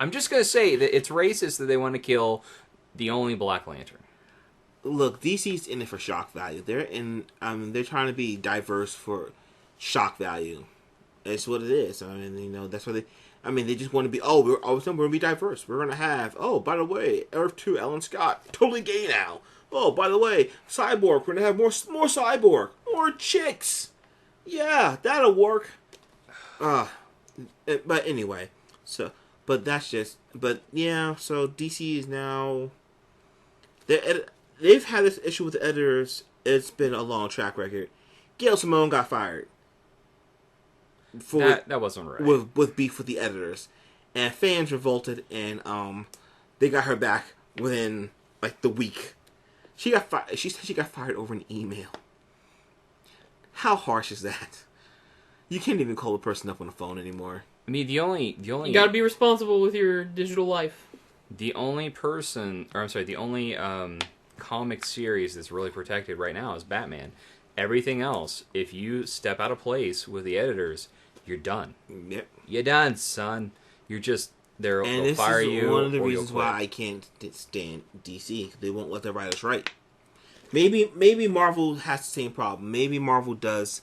Speaker 1: I'm just going to say that it's racist that they want to kill the only Black Lantern.
Speaker 3: Look, DC's in it for shock value. They're trying to be diverse for shock value. It's what it is. I mean, you know, that's what they just want to be, we're going to be diverse. We're going to have, by the way, Earth 2, Alan Scott, totally gay now. Oh, by the way, Cyborg, we're going to have more Cyborg, more chicks. Yeah, that'll work. But anyway, so DC is now, they've had this issue with the editors. It's been a long track record. Gail Simone got fired.
Speaker 1: That wasn't right.
Speaker 3: With beef with the editors. And fans revolted, and they got her back within, like, the week. She got fired. She said she got fired over an email. How harsh is that? You can't even call a person up on the phone anymore.
Speaker 1: I mean, the only
Speaker 2: you gotta be responsible with your digital life.
Speaker 1: The only comic series that's really protected right now is Batman. Everything else, if you step out of place with the editors, you're done.
Speaker 3: Yep.
Speaker 1: You're done, son. You're just they'll fire you.
Speaker 3: And this is one of the reasons why I can't stand DC. They won't let their writers write. Maybe Marvel has the same problem. Maybe Marvel does.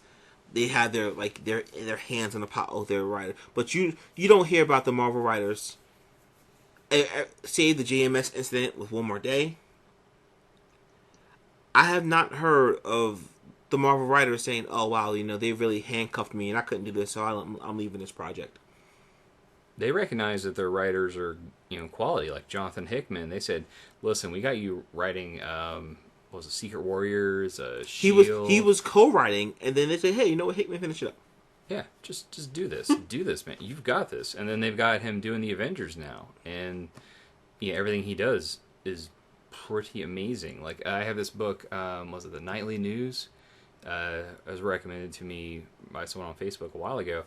Speaker 3: They have their hands on the pot of their writer, but you don't hear about the Marvel writers. Say the JMS incident with One More Day. I have not heard of the Marvel writers saying, "Oh wow, you know they really handcuffed me and I couldn't do this, so I'm leaving this project."
Speaker 1: They recognize that their writers are, you know, quality. Like Jonathan Hickman, they said, "Listen, we got you writing." What was it, Secret Warriors? Shield.
Speaker 3: He was co-writing, and then they say, "Hey, you know what, Hickman, finish it up."
Speaker 1: Yeah, just do this, do this, man. You've got this. And then they've got him doing the Avengers now, and yeah, everything he does is pretty amazing. Like I have this book, was it the Nightly News? It was recommended to me by someone on Facebook a while ago,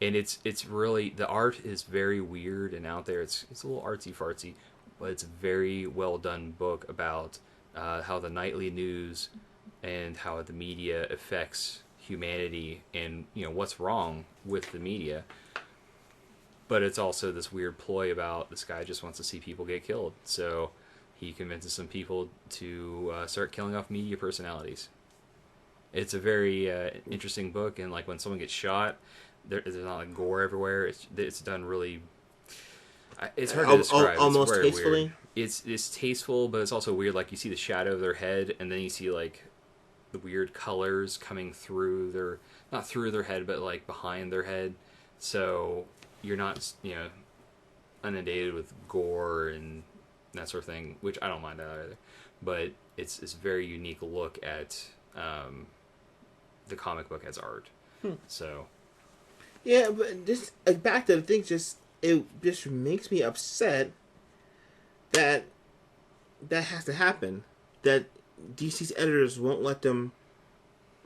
Speaker 1: and it's really, the art is very weird and out there. It's a little artsy fartsy, but it's a very well done book about how the nightly news and how the media affects humanity, and you know what's wrong with the media. But it's also this weird ploy about this guy just wants to see people get killed, so he convinces some people to start killing off media personalities. It's a very interesting book, and like when someone gets shot, there's not like gore everywhere. It's done really. It's hard to describe.
Speaker 3: Almost
Speaker 1: it's
Speaker 3: tastefully.
Speaker 1: Weird. It's tasteful, but it's also weird. Like you see the shadow of their head, and then you see like the weird colors coming through not through their head, but like behind their head. So you're not, you know, inundated with gore and that sort of thing, which I don't mind that either. But it's a very unique look at the comic book as art. So
Speaker 3: yeah, but this back to the thing, it just makes me upset that has to happen. That DC's editors won't let them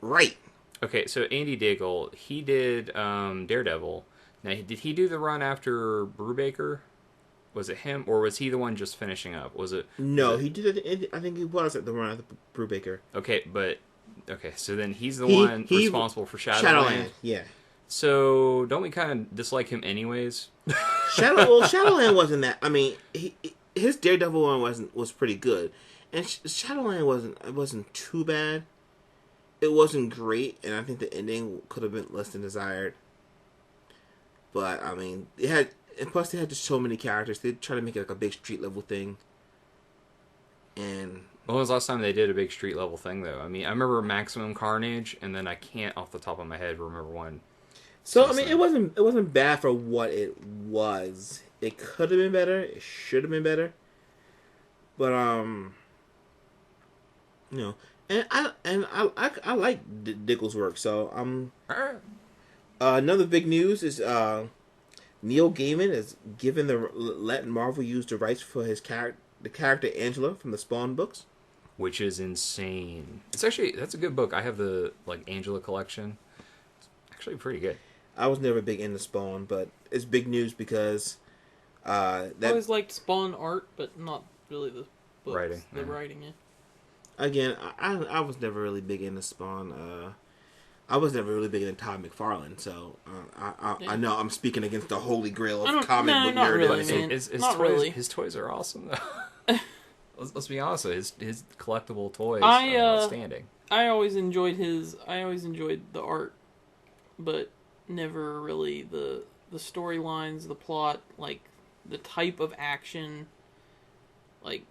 Speaker 3: write.
Speaker 1: Okay, so Andy Diggle, he did Daredevil. Now, did he do the run after Brubaker? Was it him, or was he the one just finishing up?
Speaker 3: No, he did it. I think he was at the run after Brubaker.
Speaker 1: Okay, so then he's the one responsible for Shadowland.
Speaker 3: Yeah.
Speaker 1: So don't we kind of dislike him anyways?
Speaker 3: Shadowland wasn't that. I mean, his Daredevil one was pretty good, and Shadowland wasn't too bad. It wasn't great, and I think the ending could have been less than desired. But I mean, and plus they had just so many characters. They tried to make it like a big street level thing. And
Speaker 1: when was the last time they did a big street level thing, though? I mean, I remember Maximum Carnage, and then I can't off the top of my head remember one.
Speaker 3: So I mean, it wasn't bad for what it was. It could have been better. It should have been better. But you know, and I like Dickle's work. So another big news is Neil Gaiman is given letting Marvel use the rights for his the character Angela from the Spawn books,
Speaker 1: which is insane. That's a good book. I have the Angela collection. It's actually pretty good.
Speaker 3: I was never big into Spawn, but it's big news because
Speaker 2: I always liked Spawn art, but not really the books,
Speaker 1: writing.
Speaker 2: The writing. Yeah.
Speaker 3: Again, I was never really big into Spawn. I was never really big into Todd McFarlane, so I know I'm speaking against the holy grail of comic book
Speaker 2: nerd.
Speaker 1: His toys are awesome, though. let's be honest. His collectible toys are outstanding.
Speaker 2: I always enjoyed the art, but never really the storylines, the plot, like the type of action, like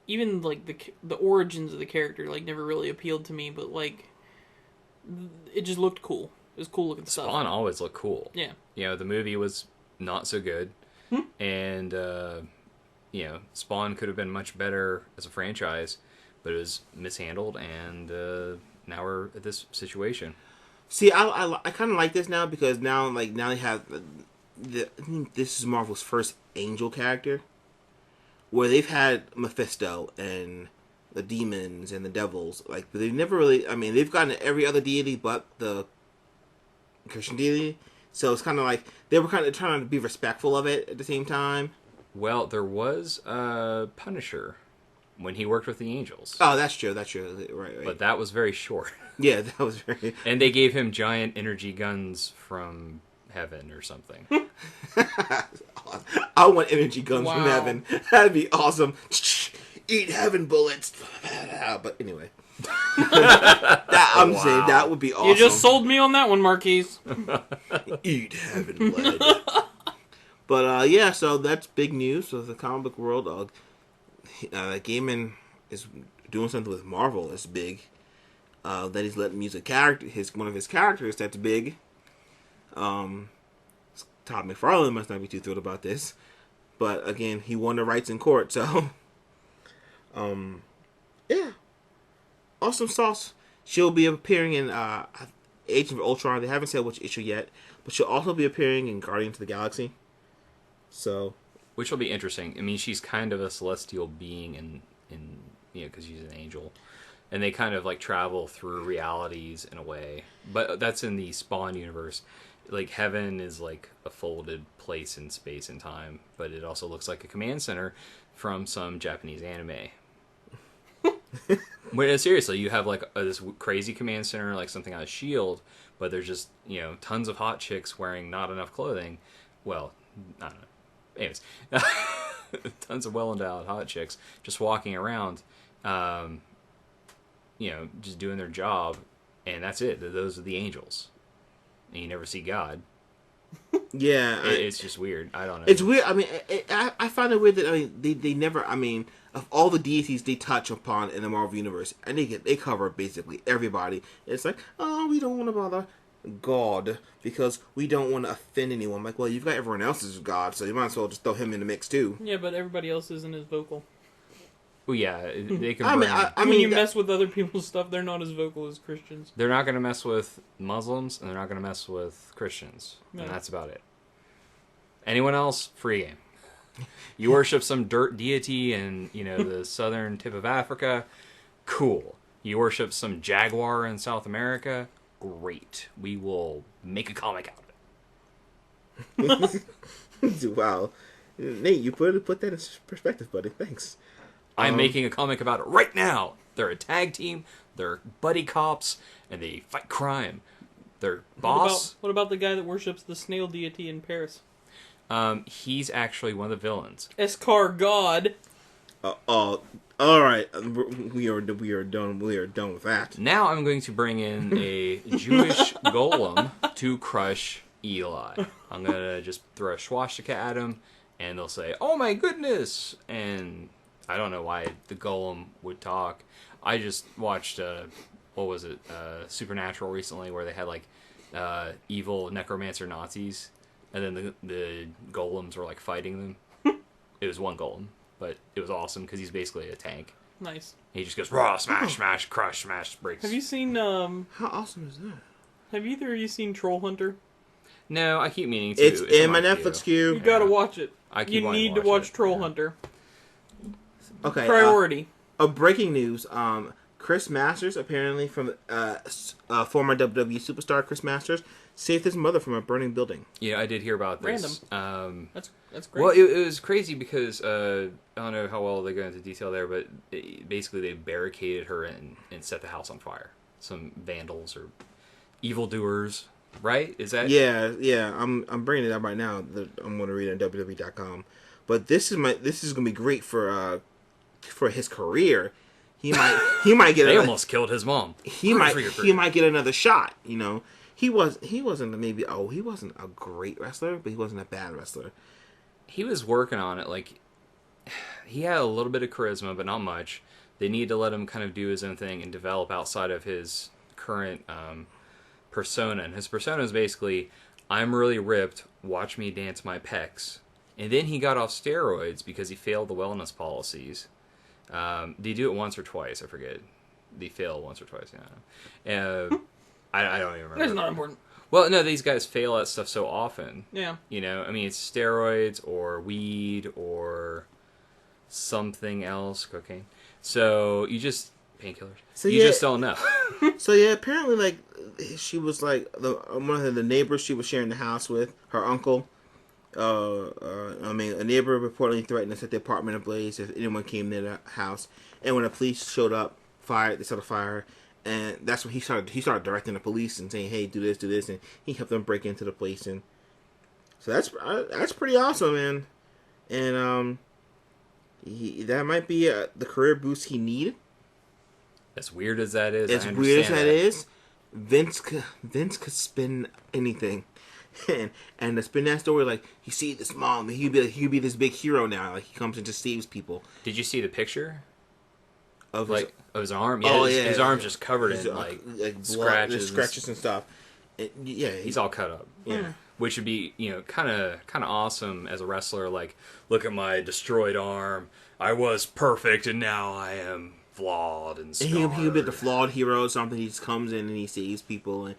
Speaker 2: even like the origins of the character, like never really appealed to me. But like it just looked cool. It was cool looking stuff.
Speaker 1: Spawn always looked cool.
Speaker 2: Yeah.
Speaker 1: The movie was not so good, and Spawn could have been much better as a franchise, but it was mishandled, and now we're at this situation.
Speaker 3: See, I kind of like this now because now they have I think this is Marvel's first Angel character, where they've had Mephisto and the demons and the devils, but they've never really. I mean, they've gotten every other deity but the Christian deity, so it's kind of like they were kind of trying to be respectful of it at the same time.
Speaker 1: Well, there was Punisher when he worked with the Angels.
Speaker 3: Oh, that's true. Right.
Speaker 1: But that was very short.
Speaker 3: Yeah, that was very...
Speaker 1: And they gave him giant energy guns from heaven or something.
Speaker 3: I want energy guns from heaven. That'd be awesome. Eat heaven bullets. But anyway. I'm saying that would be awesome.
Speaker 2: You just sold me on that one, Marquise.
Speaker 3: Eat heaven lead. But yeah, so that's big news for the comic book world. Gaiman is doing something with Marvel that's big. That he's letting use one of his characters that's big. Todd McFarlane must not be too thrilled about this, but again, he won the rights in court, so yeah, awesome sauce. She'll be appearing in Age of Ultron. They haven't said which issue yet, but she'll also be appearing in Guardians of the Galaxy. So,
Speaker 1: which will be interesting. I mean, she's kind of a celestial being, in because she's an angel. And they kind of travel through realities in a way. But that's in the Spawn universe. Heaven is a folded place in space and time. But it also looks like a command center from some Japanese anime. But seriously, you have this crazy command center, something out of S.H.I.E.L.D., but there's just, tons of hot chicks wearing not enough clothing. Well, I don't know. Anyways. Tons of well-endowed hot chicks just walking around. Just doing their job, and that's it. Those are the angels, and you never see God.
Speaker 3: Yeah,
Speaker 1: it's just weird. I don't know.
Speaker 3: It's weird. I mean, I find it weird that they never. I mean, of all the deities they touch upon in the Marvel universe, and they cover basically everybody. It's we don't want to bother God because we don't want to offend anyone. Well, you've got everyone else as God, so you might as well just throw him in the mix too.
Speaker 2: Yeah, but everybody else isn't as vocal.
Speaker 1: Well, yeah, they can.
Speaker 2: I mean, you mess with other people's stuff, they're not as vocal as Christians.
Speaker 1: They're not going to mess with Muslims, and they're not going to mess with Christians, and that's about it. Anyone else, free game. You worship some dirt deity in the southern tip of Africa, cool. You worship some jaguar in South America, great. We will make a comic out of
Speaker 3: it. Wow, Nate, you put that in perspective, buddy. Thanks.
Speaker 1: I'm making a comic about it right now. They're a tag team. They're buddy cops, and they fight crime. Their boss.
Speaker 2: What about the guy that worships the snail deity in Paris?
Speaker 1: He's actually one of the villains.
Speaker 2: Escar God.
Speaker 3: All right. We are done. We are done with that.
Speaker 1: Now I'm going to bring in a Jewish golem to crush Eli. I'm gonna just throw a swastika at him, and they'll say, "Oh my goodness!" And I don't know why the golem would talk. I just watched, Supernatural recently, where they had evil necromancer Nazis, and then the golems were like fighting them. It was one golem, but it was awesome because he's basically a tank.
Speaker 2: Nice.
Speaker 1: He just goes raw, smash, smash, crush, smash, breaks.
Speaker 2: Have you seen?
Speaker 3: How awesome is that?
Speaker 2: Have either of you seen Troll Hunter?
Speaker 1: No, I keep meaning to.
Speaker 3: It's in my Netflix queue.
Speaker 2: You gotta watch it.
Speaker 1: You
Speaker 2: need to watch Troll Hunter.
Speaker 3: Okay.
Speaker 2: Priority.
Speaker 3: Breaking news. Chris Masters, apparently from former WWE superstar Chris Masters, saved his mother from a burning building.
Speaker 1: Yeah, I did hear about this.
Speaker 2: Random. That's great.
Speaker 1: Well, it was crazy because I don't know how well they go into detail there, but basically they barricaded her in and set the house on fire. Some vandals or evildoers, right? Is that?
Speaker 3: Yeah. I'm bringing it up right now. I'm going to read it on WWE.com. But this is going to be great for his career. He might get.
Speaker 1: They almost killed his mom.
Speaker 3: He might get another shot. You know, he wasn't a great wrestler, but he wasn't a bad wrestler.
Speaker 1: He was working on it. Like, he had a little bit of charisma, but not much. They need to let him kind of do his own thing and develop outside of his current persona. And his persona is basically, I'm really ripped, watch me dance my pecs. And then he got off steroids because he failed the wellness policies. Did he do it once or twice? I forget. Did he fail once or twice? Yeah. I don't even remember.
Speaker 2: That's not important.
Speaker 1: Well, no, these guys fail at stuff so often.
Speaker 2: Yeah.
Speaker 1: You know, I mean, it's steroids or weed or something else, cocaine. So you just painkillers. So you just don't know.
Speaker 3: So yeah, apparently, like, she was like one of the neighbors she was sharing the house with, her uncle. A neighbor reportedly threatened to set the apartment ablaze if anyone came near the house. And when the police showed up, they started a fire. And that's when he started directing the police and saying, "Hey, do this," and he helped them break into the place. And so that's pretty awesome, man. And that might be the career boost he needed.
Speaker 1: As weird as that is,
Speaker 3: Vince could spin anything, and to spin that story, like, you see this mom, he'd be this big hero now. Like, he comes and just saves people.
Speaker 1: Did you see the picture?
Speaker 3: Of
Speaker 1: his arm? Yeah, his arm's just covered in
Speaker 3: like
Speaker 1: scratches
Speaker 3: and stuff.
Speaker 1: He's all cut up.
Speaker 3: Yeah.
Speaker 1: Which would be, kind of awesome as a wrestler. Like, look at my destroyed arm. I was perfect, and now I am flawed and scarred.
Speaker 3: He'll be the flawed hero or something. He just comes in and he saves people. And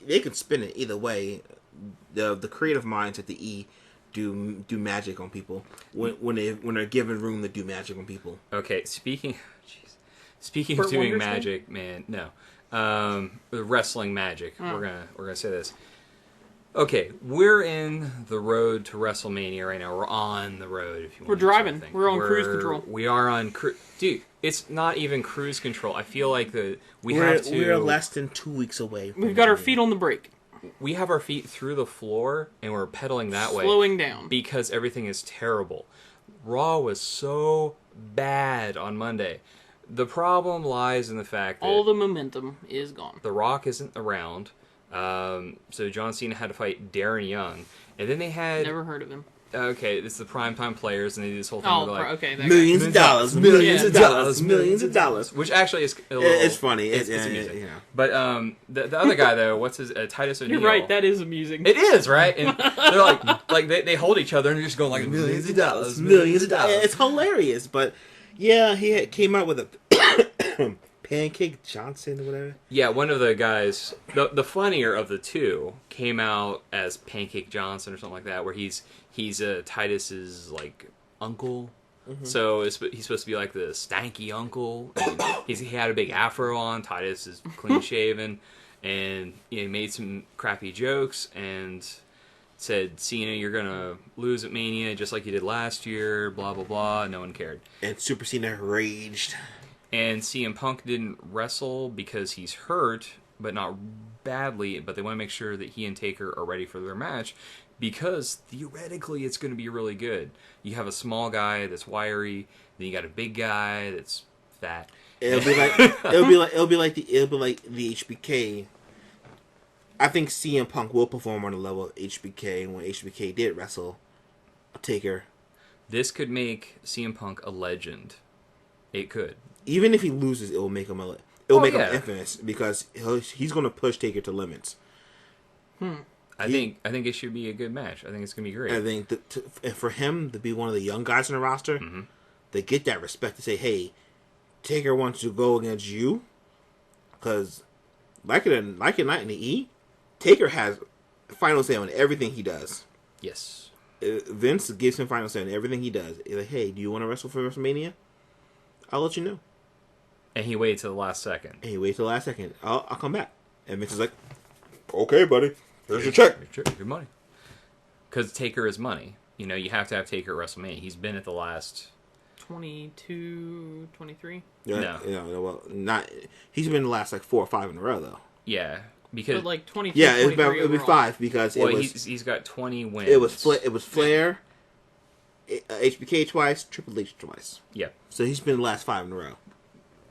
Speaker 3: they could spin it either way. The creative minds at the E do magic on people when they're given room to do magic on people.
Speaker 1: Okay, speaking of doing magic, man, no, wrestling magic. We're gonna say this. Okay, we're in the road to Wrestlemania right now. We're on the road. If you want,
Speaker 2: we're driving. We're on cruise control.
Speaker 1: We are on dude. It's not even cruise control. I feel like
Speaker 3: we're less than 2 weeks away.
Speaker 2: We've got our feet on the brake.
Speaker 1: We have our feet through the floor, and we're pedaling that way.
Speaker 2: Slowing down.
Speaker 1: Because everything is terrible. Raw was so bad on Monday. The problem lies in the fact that
Speaker 2: all the momentum is gone.
Speaker 1: The Rock isn't around. So John Cena had to fight Darren Young. And then they had...
Speaker 2: Never heard of him.
Speaker 1: Okay, this is the primetime players, and they do this whole thing where they're like...
Speaker 3: millions of dollars, millions of dollars.
Speaker 1: Which actually is a little...
Speaker 3: It's funny. It's
Speaker 1: amusing.
Speaker 3: Yeah.
Speaker 1: But the other guy, though, what's his... Titus O'Neil.
Speaker 2: You're right, that is amusing.
Speaker 1: It is, right? And they're like they hold each other, and they're just going like, millions of dollars.
Speaker 3: It's hilarious, but yeah, he came out with a... Pancake Johnson or whatever.
Speaker 1: Yeah, one of the guys, the funnier of the two, came out as Pancake Johnson or something like that, where he's Titus's like uncle. Mm-hmm. So he's supposed to be like the stanky uncle. And he had a big afro on. Titus is clean shaven, and he made some crappy jokes and said, "Cena, you're gonna lose at Mania just like you did last year." Blah blah blah. No one cared.
Speaker 3: And Super Cena raged.
Speaker 1: And CM Punk didn't wrestle because he's hurt, but not badly. But they want to make sure that he and Taker are ready for their match because theoretically it's going to be really good. You have a small guy that's wiry, then you got a big guy that's fat.
Speaker 3: It'll be like the HBK. I think CM Punk will perform on the level of HBK when HBK did wrestle Taker.
Speaker 1: This could make CM Punk a legend. It could.
Speaker 3: Even if he loses, it will make him it'll make him infamous because he's going to push Taker to limits.
Speaker 1: I think it should be a good match. I think it's going to be great.
Speaker 3: I think and for him to be one of the young guys in the roster, they get that respect to say, "Hey, Taker wants to go against you," because like in Night in the E, Taker has final say on everything he does.
Speaker 1: Yes.
Speaker 3: Vince gives him final say on everything he does. He's like, "Hey, do you want to wrestle for WrestleMania? I'll let you know."
Speaker 1: And he waited till the last second.
Speaker 3: I'll come back. And Vince is like, "Okay, buddy. Here's your check.
Speaker 1: Your money." Because Taker is money. You know, you have to have Taker at WrestleMania. He's been at the last
Speaker 2: 22, 23.
Speaker 3: Yeah, no. Well, not. He's been the last like 4 or 5 in a row though.
Speaker 1: Yeah, because
Speaker 2: but like 22.
Speaker 3: Yeah, it'd be 5 because
Speaker 1: he's got 20 wins.
Speaker 3: It was Flair, HBK twice, Triple H twice.
Speaker 1: Yeah.
Speaker 3: So he's been the last 5 in a row.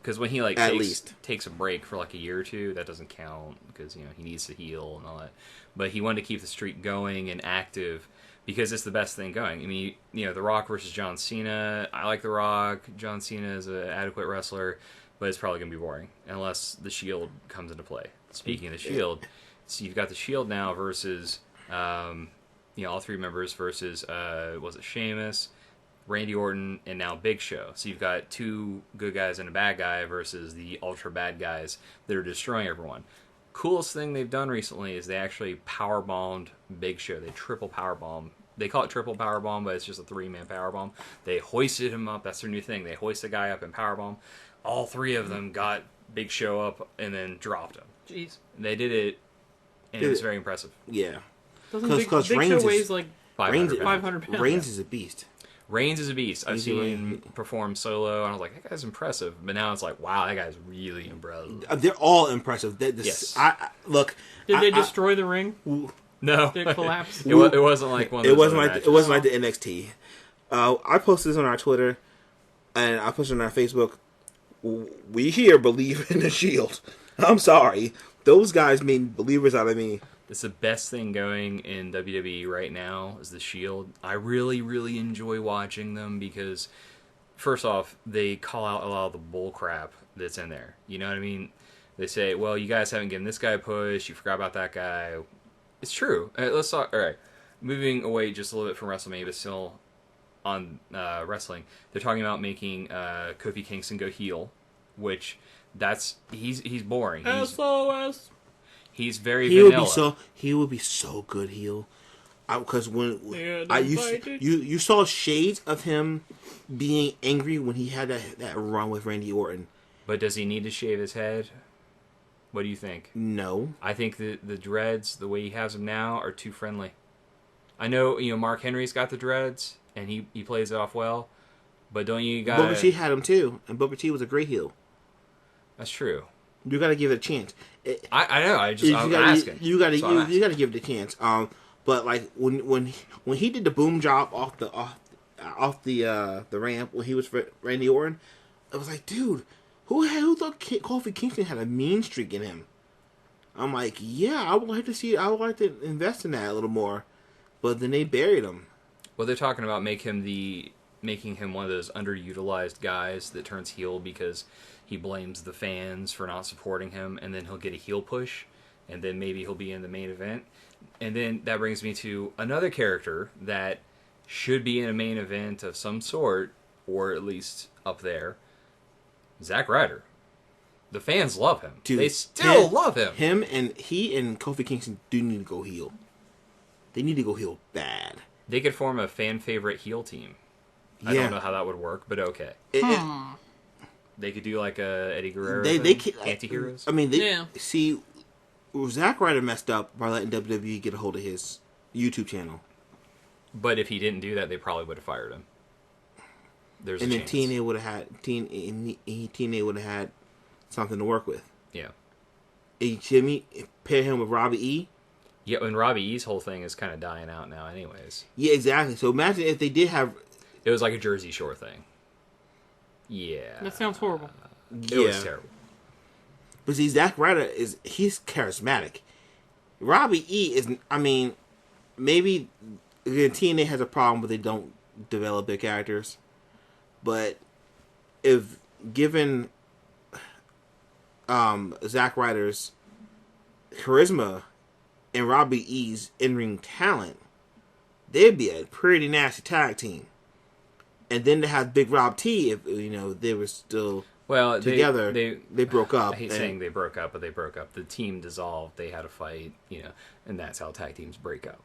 Speaker 1: Because when he takes a break for like a year or two, that doesn't count because he needs to heal and all that. But he wanted to keep the streak going and active because it's the best thing going. I mean, The Rock versus John Cena. I like The Rock. John Cena is an adequate wrestler, but it's probably going to be boring unless the Shield comes into play. Speaking of the Shield, so you've got the Shield now versus all 3 members versus was it Sheamus, Randy Orton, and now Big Show. So you've got 2 good guys and a bad guy versus the ultra bad guys that are destroying everyone. Coolest thing they've done recently is they actually powerbombed Big Show. They triple powerbomb. They call it triple powerbomb, but it's just a 3-man powerbomb. They hoisted him up. That's their new thing. They hoist the guy up and powerbomb. All 3 of them got Big Show up and then dropped him.
Speaker 2: Jeez.
Speaker 1: They did it, and it was very impressive.
Speaker 3: Yeah.
Speaker 2: Because Big Show weighs like 500 pounds.
Speaker 3: Reigns is a beast.
Speaker 1: Reigns is a beast. I've seen him perform solo, and I was like, that guy's impressive. But now it's like, wow, that guy's really impressive.
Speaker 3: They're all impressive.
Speaker 1: Yes.
Speaker 2: Did they destroy the ring?
Speaker 1: No.
Speaker 2: Did it collapse?
Speaker 1: It wasn't like one of those
Speaker 3: It wasn't like the NXT. I posted this on our Twitter, and I posted it on our Facebook. We here believe in the Shield. I'm sorry. Those guys made believers out of me.
Speaker 1: It's the best thing going in WWE right now is the Shield. I really, really enjoy watching them because, first off, they call out a lot of the bull crap that's in there. You know what I mean? They say, well, you guys haven't given this guy a push. You forgot about that guy. It's true. Let's talk. All right. Moving away just a little bit from WrestleMania, but still on wrestling. They're talking about making Kofi Kingston go heel, which he's boring.
Speaker 2: SOS.
Speaker 1: He's very vanilla.
Speaker 3: He would be so good heel. Because you saw shades of him being angry when he had that run with Randy Orton.
Speaker 1: But does he need to shave his head? What do you think?
Speaker 3: No.
Speaker 1: I think the dreads, the way he has them now, are too friendly. I know, Mark Henry's got the dreads, and he plays it off well. But don't you got...
Speaker 3: Booker T had them too, and Booker T was a great heel.
Speaker 1: That's true.
Speaker 3: You got to give it a chance.
Speaker 1: I know. I'm asking.
Speaker 3: You got to give it a chance. But like when he did the boom job off the ramp when he was for Randy Orton, I was like, dude, who thought Kofi Kingston had a mean streak in him? I'm like, yeah, I would like to invest in that a little more, but then they buried him.
Speaker 1: Well, they're talking about making him one of those underutilized guys that turns heel because he blames the fans for not supporting him, and then he'll get a heel push, and then maybe he'll be in the main event. And then that brings me to another character that should be in a main event of some sort, or at least up there. Zack Ryder. The fans love him. Dude, they still love him.
Speaker 3: He and Kofi Kingston do need to go heel. They need to go heel bad.
Speaker 1: They could form a fan favorite heel team. Yeah. I don't know how that would work, but okay. They could do like a Eddie Guerrero anti-heroes.
Speaker 3: I mean, see, Zack Ryder messed up by letting WWE get a hold of his YouTube channel.
Speaker 1: But if he didn't do that, they probably would have fired him. There's a chance.
Speaker 3: TNA would have had something to work with.
Speaker 1: Yeah.
Speaker 3: Jimmy pair him with Robbie E.
Speaker 1: Yeah, and Robbie E's whole thing is kind of dying out now, anyways.
Speaker 3: Yeah, exactly. So imagine if they did have.
Speaker 1: It was like a Jersey Shore thing. Yeah.
Speaker 2: That sounds horrible.
Speaker 1: It was terrible.
Speaker 3: But see, Zack Ryder he's charismatic. Robbie E is, I mean, maybe TNA has a problem, but they don't develop their characters. But if given Zack Ryder's charisma and Robbie E's in-ring talent, they'd be a pretty nasty tag team. And then to have Big Rob T, if they were still together, they broke up.
Speaker 1: I hate saying they broke up, but they broke up. The team dissolved. They had a fight, and that's how tag teams break up.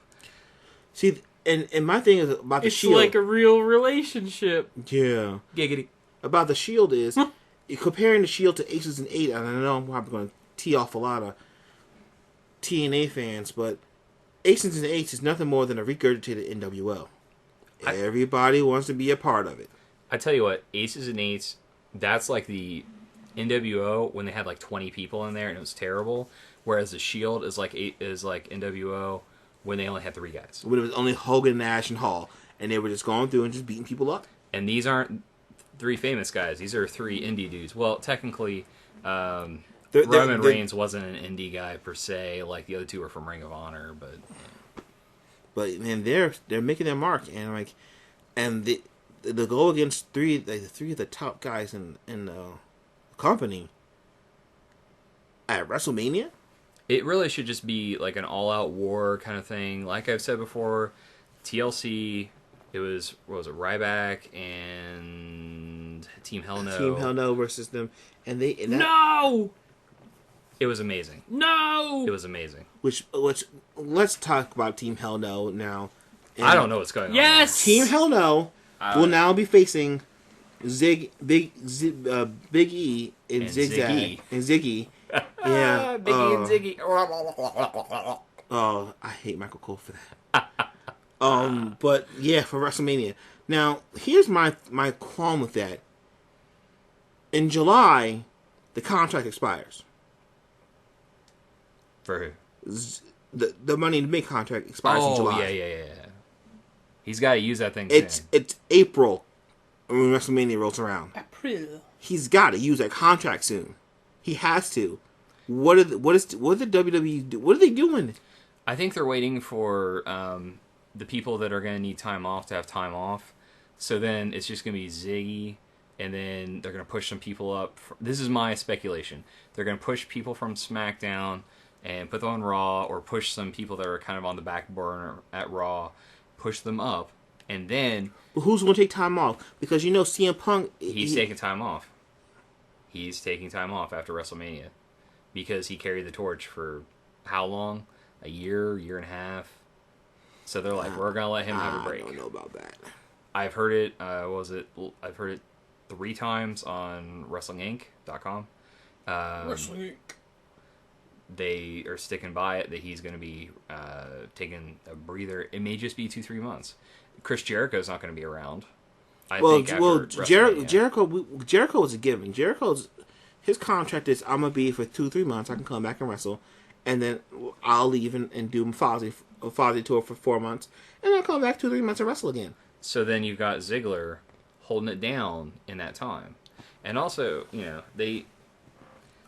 Speaker 3: See, and my thing is about the Shield.
Speaker 2: It's like a real relationship.
Speaker 3: Yeah.
Speaker 1: Giggity.
Speaker 3: About the Shield is, comparing the Shield to Aces and 8, and I know I'm probably going to tee off a lot of TNA fans, but Aces and 8 is nothing more than a regurgitated NWO. Everybody wants to be a part of it.
Speaker 1: I tell you what, Aces and 8s, that's like the NWO when they had like 20 people in there and it was terrible, whereas the Shield is like NWO when they only had 3 guys.
Speaker 3: When it was only Hogan, Nash, and Hall, and they were just going through and just beating people up.
Speaker 1: And these aren't 3 famous guys. These are 3 indie dudes. Well, technically, Roman Reigns wasn't an indie guy per se. Like the other 2 were from Ring of Honor, but
Speaker 3: man, they're making their mark, and the go against 3 of the top guys in the company at WrestleMania.
Speaker 1: It really should just be like an all-out war kind of thing. Like I've said before, TLC, it was, what was it, Ryback and Team Hell No.
Speaker 3: Team Hell No versus them.
Speaker 2: No!
Speaker 1: It was amazing.
Speaker 2: No!
Speaker 1: It was amazing.
Speaker 3: Which let's talk about Team Hell No now.
Speaker 1: I don't know what's going on.
Speaker 2: Yes!
Speaker 3: Team Hell No will now be facing Big E and Zigzag
Speaker 1: Ziggy.
Speaker 3: and Ziggy. Yeah,
Speaker 1: Biggie and Ziggy.
Speaker 3: Oh, I hate Michael Cole for that. But yeah, for WrestleMania. Now, here's my qualm with that. In July, the contract expires.
Speaker 1: For who?
Speaker 3: The Money to Make contract expires in July.
Speaker 1: Yeah. He's got to use that thing.
Speaker 3: It's April when WrestleMania rolls around.
Speaker 2: April.
Speaker 3: He's got to use that contract soon. He has to. What did the WWE do? What are they doing?
Speaker 1: I think they're waiting for the people that are going to need time off to have time off. So then it's just going to be Ziggy, and then they're going to push some people up. This is my speculation. They're going to push people from SmackDown and put them on Raw, or push some people that are kind of on the back burner at Raw, push them up, and then...
Speaker 3: But who's going to take time off? Because CM Punk...
Speaker 1: He's taking time off. He's taking time off after WrestleMania. Because he carried the torch for how long? A year and a half? So they're like, we're going to let him have a break.
Speaker 3: I don't know about that.
Speaker 1: I've heard it, I've heard it 3 times on WrestlingInc.com.
Speaker 2: Wrestling Inc.
Speaker 1: They are sticking by it that he's going to be taking a breather. It may just be 2-3 months. Chris Jericho's not going to be around. Jericho
Speaker 3: was a given. His contract is, I'm going to be for 2-3 months. I can come back and wrestle. And then I'll leave and do a Fozzy tour for 4 months. And then I'll come back 2-3 months and wrestle again.
Speaker 1: So then you've got Ziggler holding it down in that time. And also,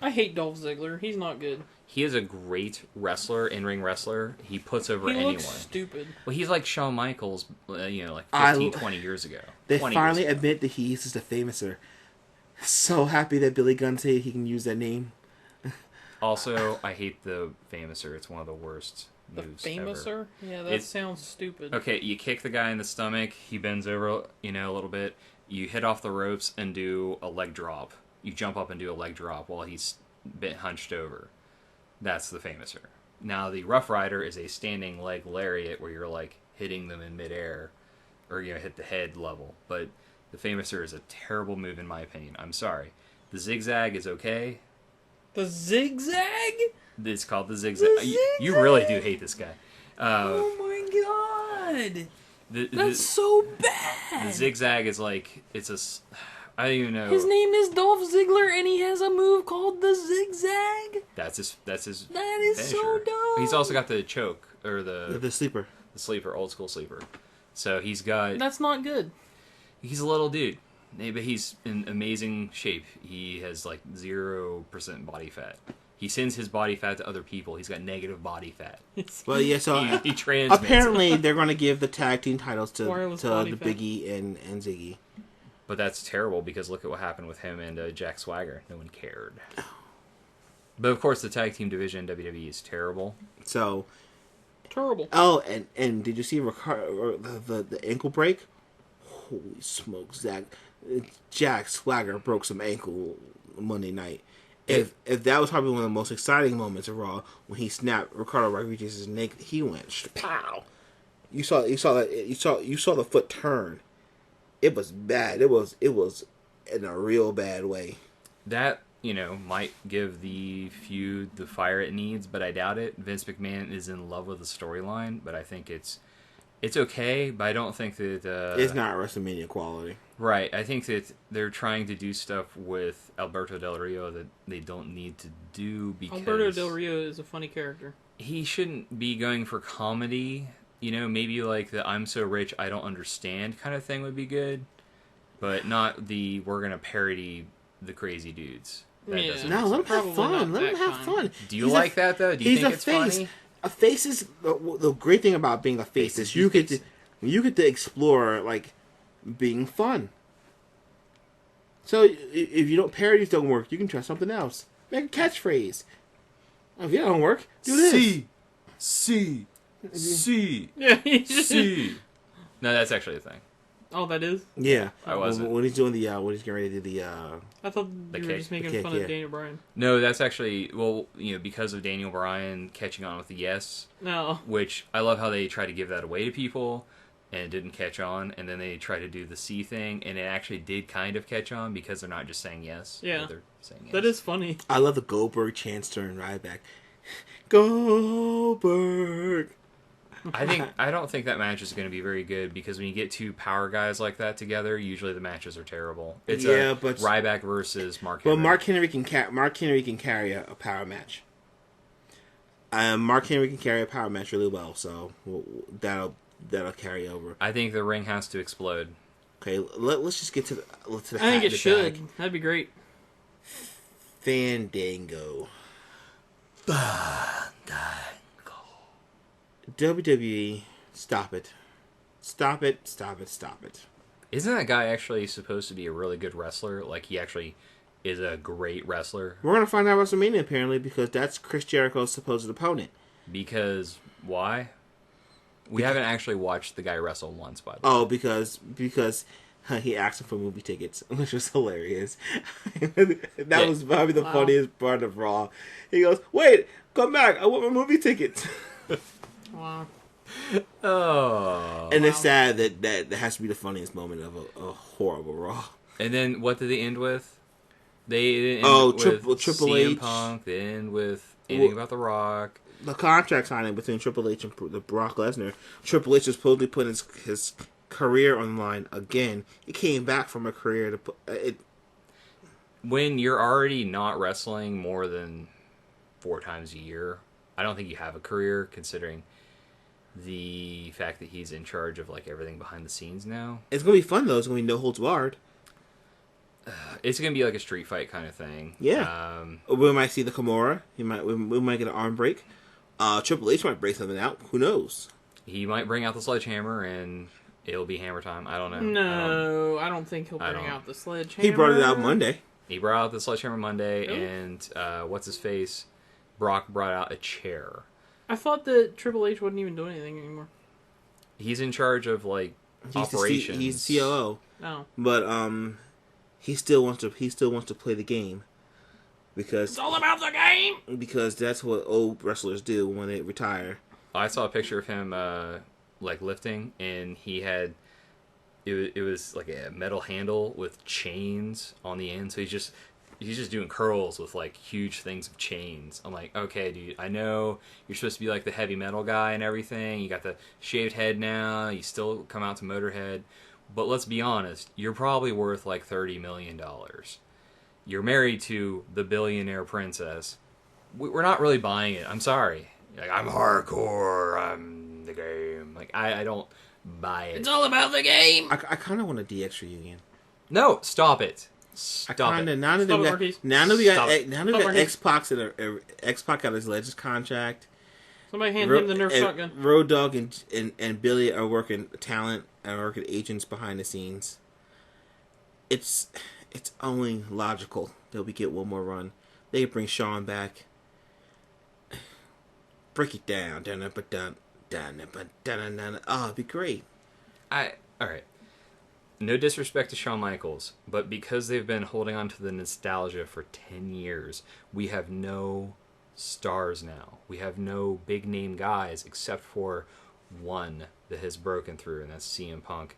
Speaker 2: I hate Dolph Ziggler. He's not good.
Speaker 1: He is a great wrestler, in-ring wrestler. He puts over anyone. He looks
Speaker 2: stupid.
Speaker 1: Well, he's like Shawn Michaels, like 15, 20 years ago.
Speaker 3: They finally admit that he's just a famouser. So happy that Billy Gunn said he can use that name.
Speaker 1: Also, I hate the famouser. It's one of the worst moves
Speaker 2: famouser?
Speaker 1: Ever.
Speaker 2: Yeah, that sounds stupid.
Speaker 1: Okay, you kick the guy in the stomach. He bends over, a little bit. You hit off the ropes and do a leg drop. You jump up and do a leg drop while he's bit hunched over. That's the famouser. Now, the Rough Rider is a standing leg lariat where you're, like, hitting them in midair. Or, hit the head level. But the famouser is a terrible move, in my opinion. I'm sorry. The zigzag is okay.
Speaker 2: The zigzag?
Speaker 1: It's called the zigzag. You really do hate this guy.
Speaker 2: Oh, my God. That's so bad.
Speaker 1: The zigzag is like, I don't even know.
Speaker 2: His name is Dolph Ziggler, and he has a move called the zigzag.
Speaker 1: That's his. That is
Speaker 2: finisher. So dumb.
Speaker 1: He's also got the choke or the
Speaker 3: sleeper,
Speaker 1: old school sleeper. So he's got.
Speaker 2: That's not good.
Speaker 1: He's a little dude, but he's in amazing shape. He has like 0% body fat. He sends his body fat to other people. He's got negative body fat.
Speaker 3: Well, yeah. So
Speaker 1: he transmits.
Speaker 3: Apparently, they're going to give the tag team titles to the
Speaker 2: fat.
Speaker 3: Big E and Ziggy.
Speaker 1: But that's terrible because look at what happened with him and Jack Swagger. No one cared. But of course, the tag team division in WWE is terrible.
Speaker 3: So,
Speaker 2: Terrible.
Speaker 3: oh, and did you see Ricardo, the ankle break? Holy smokes, Jack Swagger broke some ankle Monday night. If that was probably one of the most exciting moments of Raw, when he snapped Ricardo Rodriguez's neck, he went pow. You saw the foot turn. It was bad. It was in a real bad way.
Speaker 1: That, might give the feud the fire it needs, but I doubt it. Vince McMahon is in love with the storyline, but I think it's okay, but I don't think that...
Speaker 3: it's not WrestleMania quality.
Speaker 1: Right. I think that they're trying to do stuff with Alberto Del Rio that they don't need to do because...
Speaker 2: Alberto Del Rio is a funny character.
Speaker 1: He shouldn't be going for comedy. Maybe like the I'm so rich I don't understand kind of thing would be good, but not the we're going to parody the crazy dudes. That doesn't
Speaker 3: No, let him have
Speaker 2: Probably
Speaker 3: fun.
Speaker 2: not
Speaker 3: Let him
Speaker 2: that
Speaker 3: have fun.
Speaker 1: Do you like that, though? Do you
Speaker 3: He's
Speaker 1: think
Speaker 3: a
Speaker 1: it's
Speaker 3: face.
Speaker 1: funny?
Speaker 3: A face is the great thing about being a face is you get to explore like being fun. So if you don't parodies don't work, you can try something else. Make a catchphrase. If it don't work, do this.
Speaker 1: C.
Speaker 2: Yeah.
Speaker 1: C. No, that's actually a thing.
Speaker 2: Oh, that is?
Speaker 3: Yeah,
Speaker 1: I wasn't.
Speaker 3: when he's doing the when he's getting ready to do the.
Speaker 2: I thought
Speaker 1: The
Speaker 2: you were
Speaker 1: cake.
Speaker 2: just making
Speaker 3: The cake,
Speaker 2: fun
Speaker 3: yeah.
Speaker 2: of Daniel Bryan.
Speaker 1: No, that's actually, because of Daniel Bryan catching on with the yes,
Speaker 2: No.
Speaker 1: which I love how they try to give that away to people, and it didn't catch on, and then they try to do the C thing, and it actually did kind of catch on because they're not just saying yes.
Speaker 2: Yeah.
Speaker 1: They're saying yes.
Speaker 2: That is funny.
Speaker 3: I love the Goldberg chants during Ryback. Goldberg.
Speaker 1: I don't think that match is going to be very good because when you get two power guys like that together, usually the matches are terrible. It's
Speaker 3: but
Speaker 1: Ryback versus Mark Henry.
Speaker 3: Well, Mark Henry can carry a power match. Mark Henry can carry a power match really well, so that'll carry over.
Speaker 1: I think the ring has to explode.
Speaker 3: Okay, let's just get to the
Speaker 2: I think it should.
Speaker 3: bag.
Speaker 2: That'd be great.
Speaker 3: Fandango. WWE, stop it. Stop it, stop it, stop it.
Speaker 1: Isn't that guy actually supposed to be a really good wrestler? Like, he actually is a great wrestler?
Speaker 3: We're going to find out WrestleMania, apparently, because that's Chris Jericho's supposed opponent.
Speaker 1: Because, why? We haven't actually watched the guy wrestle once, by the way.
Speaker 3: Oh, because he asked him for movie tickets, which was hilarious. That was probably the funniest part of Raw. He goes, wait, come back, I want my movie tickets.
Speaker 2: Wow.
Speaker 1: Oh.
Speaker 3: And it's sad that has to be the funniest moment of a horrible Raw.
Speaker 1: And then what did they end with? They end with
Speaker 3: Triple
Speaker 1: CM
Speaker 3: H.
Speaker 1: Punk. They end with anything about The Rock.
Speaker 3: The contract signing between Triple H and the Brock Lesnar. Triple H was supposedly putting his career on the line again. He came back from a career to put it.
Speaker 1: When you're already not wrestling more than 4 times a year, I don't think you have a career, considering the fact that he's in charge of like everything behind the scenes now.
Speaker 3: It's gonna be fun though. It's gonna be no holds barred.
Speaker 1: It's gonna be like a street fight kind of thing.
Speaker 3: Yeah. We might see the Kimura. We might get an arm break. Triple H might break something out. Who knows?
Speaker 1: He might bring out the sledgehammer and it'll be hammer time. I don't know.
Speaker 2: No, I don't think he'll bring out the sledgehammer.
Speaker 3: He brought it out Monday.
Speaker 1: He brought out the sledgehammer Monday,
Speaker 2: Really?
Speaker 1: and what's his face? Brock brought out a chair.
Speaker 2: I thought that Triple H wasn't even doing anything anymore.
Speaker 1: He's in charge of like operations.
Speaker 3: He's COO.
Speaker 2: No.
Speaker 3: But he still wants to play the game because
Speaker 2: It's all about the game!
Speaker 3: because that's what old wrestlers do when they retire.
Speaker 1: I saw a picture of him like lifting, and he had it was like a metal handle with chains on the end. So he's just doing curls with like huge things of chains. I'm like, okay, dude, I know you're supposed to be like the heavy metal guy and everything. You got the shaved head now. You still come out to Motorhead, but let's be honest, you're probably worth like $30 million. You're married to the billionaire princess. We're not really buying it. I'm sorry. Like, I'm hardcore. I'm the game. Like, I don't buy it.
Speaker 2: It's all about the game!
Speaker 3: I kind of want a DX reunion.
Speaker 1: No, stop it. Stop it.
Speaker 3: Now that
Speaker 2: Stop it,
Speaker 3: we got
Speaker 2: Marquise.
Speaker 3: X-Pac
Speaker 2: Marquise.
Speaker 3: X-Pac got his Legends contract.
Speaker 2: Somebody hand him the Nerf shotgun.
Speaker 3: Road Dogg and Billy are working talent and working agents behind the scenes. It's only logical that we get one more run. They bring Shawn back. break it down. Oh, it'd be great.
Speaker 1: All right. No disrespect to Shawn Michaels, but because they've been holding on to the nostalgia for 10 years, we have no stars now. We have no big name guys except for one that has broken through, and that's CM Punk.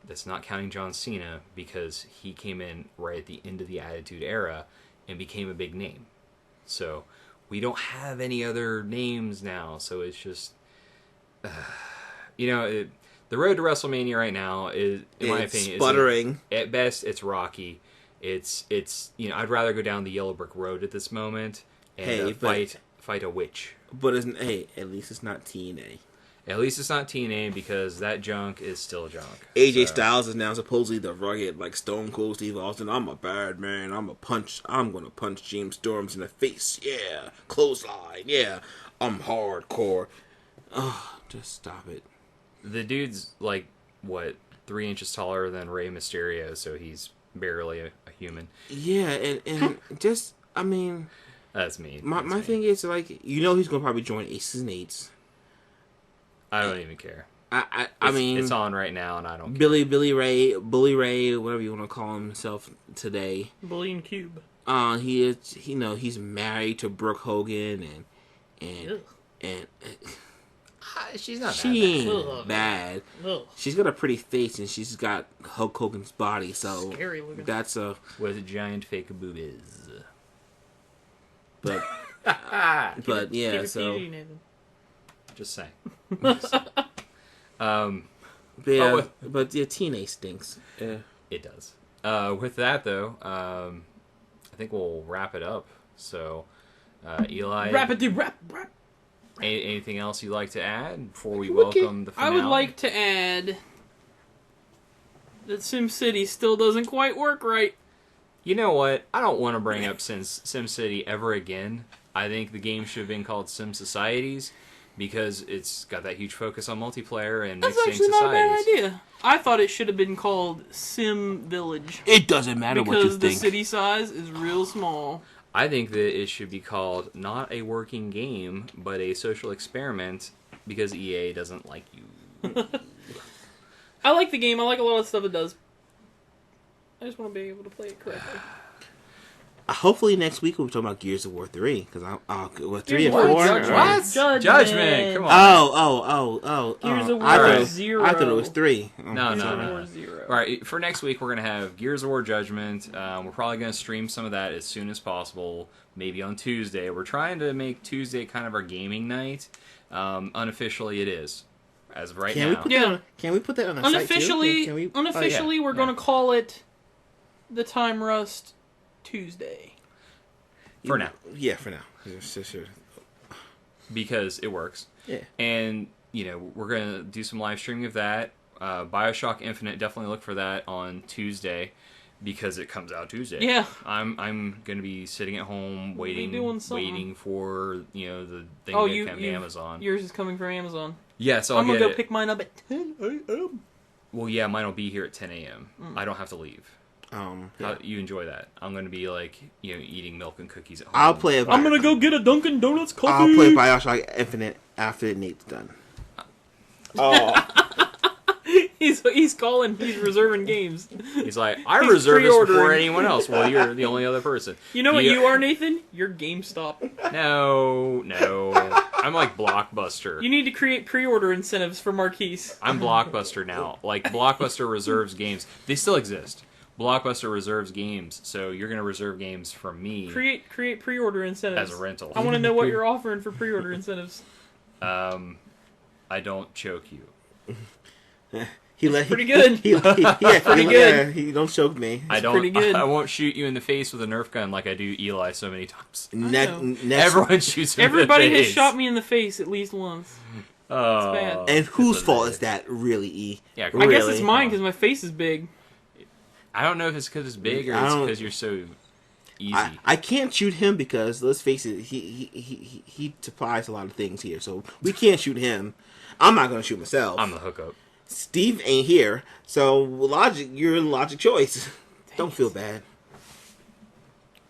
Speaker 1: That's not counting John Cena, because he came in right at the end of the Attitude Era and became a big name. So we don't have any other names now, so it's just... the road to WrestleMania right now is, in my opinion,
Speaker 3: sputtering.
Speaker 1: At best, it's rocky. It's I'd rather go down the yellow brick road at this moment and fight a witch.
Speaker 3: But at least it's not TNA.
Speaker 1: At least it's not TNA, because that junk is still junk.
Speaker 3: AJ Styles is now supposedly the rugged, like Stone Cold Steve Austin. I'm a bad man. I'm gonna punch James Storms in the face. Yeah, clothesline. Yeah, I'm hardcore. Oh, just stop it.
Speaker 1: The dude's like, what, 3 inches taller than Rey Mysterio, so he's barely a human.
Speaker 3: Yeah, and just, I mean...
Speaker 1: That's me.
Speaker 3: My thing is, like, he's going to probably join Aces and Eights.
Speaker 1: I don't even care.
Speaker 3: I mean...
Speaker 1: It's on right now, and I don't care.
Speaker 3: Bully Ray, whatever you want to call himself today.
Speaker 2: Bully and Cube.
Speaker 3: He's married to Brooke Hogan, and
Speaker 1: she's not
Speaker 3: she
Speaker 1: that
Speaker 3: ain't bad. She's got a pretty face, and she's got Hulk Hogan's body, so
Speaker 2: scary looking.
Speaker 3: That's a
Speaker 1: with giant fake boobies.
Speaker 3: But yeah, so
Speaker 2: PG, Nathan.
Speaker 1: Just saying.
Speaker 3: But TNA stinks. Yeah.
Speaker 1: It does. With that though, I think we'll wrap it up. So, Eli,
Speaker 2: wrap.
Speaker 1: Anything else you'd like to add before we welcome the finale?
Speaker 2: I would like to add that SimCity still doesn't quite work right.
Speaker 1: You know what? I don't want to bring up SimCity ever again. I think the game should have been called Sim Societies, because it's got that huge focus on multiplayer and
Speaker 2: That's
Speaker 1: mixing
Speaker 2: actually not a bad
Speaker 1: societies.
Speaker 2: idea. I thought it should have been called Sim Village.
Speaker 3: It doesn't matter what you
Speaker 2: because the
Speaker 3: think.
Speaker 2: city size is real small.
Speaker 1: I think that it should be called not a working game, but a social experiment, because EA doesn't like you.
Speaker 2: I like the game. I like a lot of stuff it does. I just want to be able to play it correctly.
Speaker 3: Hopefully next week we'll be talking about Gears of War 3, because 3 and 4.
Speaker 1: What? Judgment. Come on.
Speaker 3: Oh.
Speaker 2: Gears of War
Speaker 3: I
Speaker 2: 0.
Speaker 3: thought it was 3.
Speaker 1: No.
Speaker 2: Gears of War 0.
Speaker 1: All right, for next week we're gonna have Gears of War Judgment. We're probably gonna stream some of that as soon as possible, maybe on Tuesday. We're trying to make Tuesday kind of our gaming night. Unofficially, it is as of right now.
Speaker 3: Can we put that on our
Speaker 2: unofficially,
Speaker 3: site too?
Speaker 2: unofficially, we're going to call it the Time Rust Tuesday.
Speaker 1: For now.
Speaker 3: Yeah, for now. Sure.
Speaker 1: Because it works.
Speaker 3: Yeah.
Speaker 1: And, we're going to do some live streaming of that. BioShock Infinite, definitely look for that on Tuesday, because it comes out Tuesday.
Speaker 2: Yeah.
Speaker 1: I'm going to be sitting at home waiting for, the thing to come to Amazon.
Speaker 2: Yours is coming from Amazon.
Speaker 1: Yeah, so
Speaker 2: I'm going to go pick mine up at 10 a.m.
Speaker 1: Well, yeah, mine will be here at 10 a.m. I don't have to leave.
Speaker 3: Yeah.
Speaker 1: You enjoy that. I'm going to be eating milk and cookies at home.
Speaker 2: I'm going to go get a Dunkin' Donuts coffee.
Speaker 3: I'll play BioShock Infinite after Nate's done. Oh.
Speaker 2: He's calling. He's reserving games.
Speaker 1: He's like, I reserve this before anyone else. Well, you're the only other person.
Speaker 2: You know what you are, Nathan? You're GameStop.
Speaker 1: No. I'm like Blockbuster.
Speaker 2: You need to create pre-order incentives for Marquise.
Speaker 1: I'm Blockbuster now. Like, Blockbuster reserves games. They still exist. Blockbuster reserves games, so you're going to reserve games from me.
Speaker 2: Create pre-order incentives.
Speaker 1: As a rental.
Speaker 2: I want to know what you're offering for pre-order incentives.
Speaker 1: I don't choke you.
Speaker 2: Pretty good.
Speaker 3: Pretty good. He don't choke me.
Speaker 2: Pretty good.
Speaker 1: I won't shoot you in the face with a Nerf gun like I do Eli so many times.
Speaker 3: Everyone
Speaker 1: shoots him
Speaker 2: Everybody
Speaker 1: in the face.
Speaker 2: has shot me in the face at least once.
Speaker 1: Oh,
Speaker 2: it's bad.
Speaker 3: And whose fault is that, really, E?
Speaker 1: Yeah,
Speaker 2: I guess it's mine because my face is big.
Speaker 1: I don't know if it's because it's big or it's because you're so easy.
Speaker 3: I can't shoot him because, let's face it, he supplies a lot of things here, so we can't shoot him. I'm not going to shoot myself.
Speaker 1: I'm the hookup.
Speaker 3: Steve ain't here, so you're a logic choice. Don't feel bad.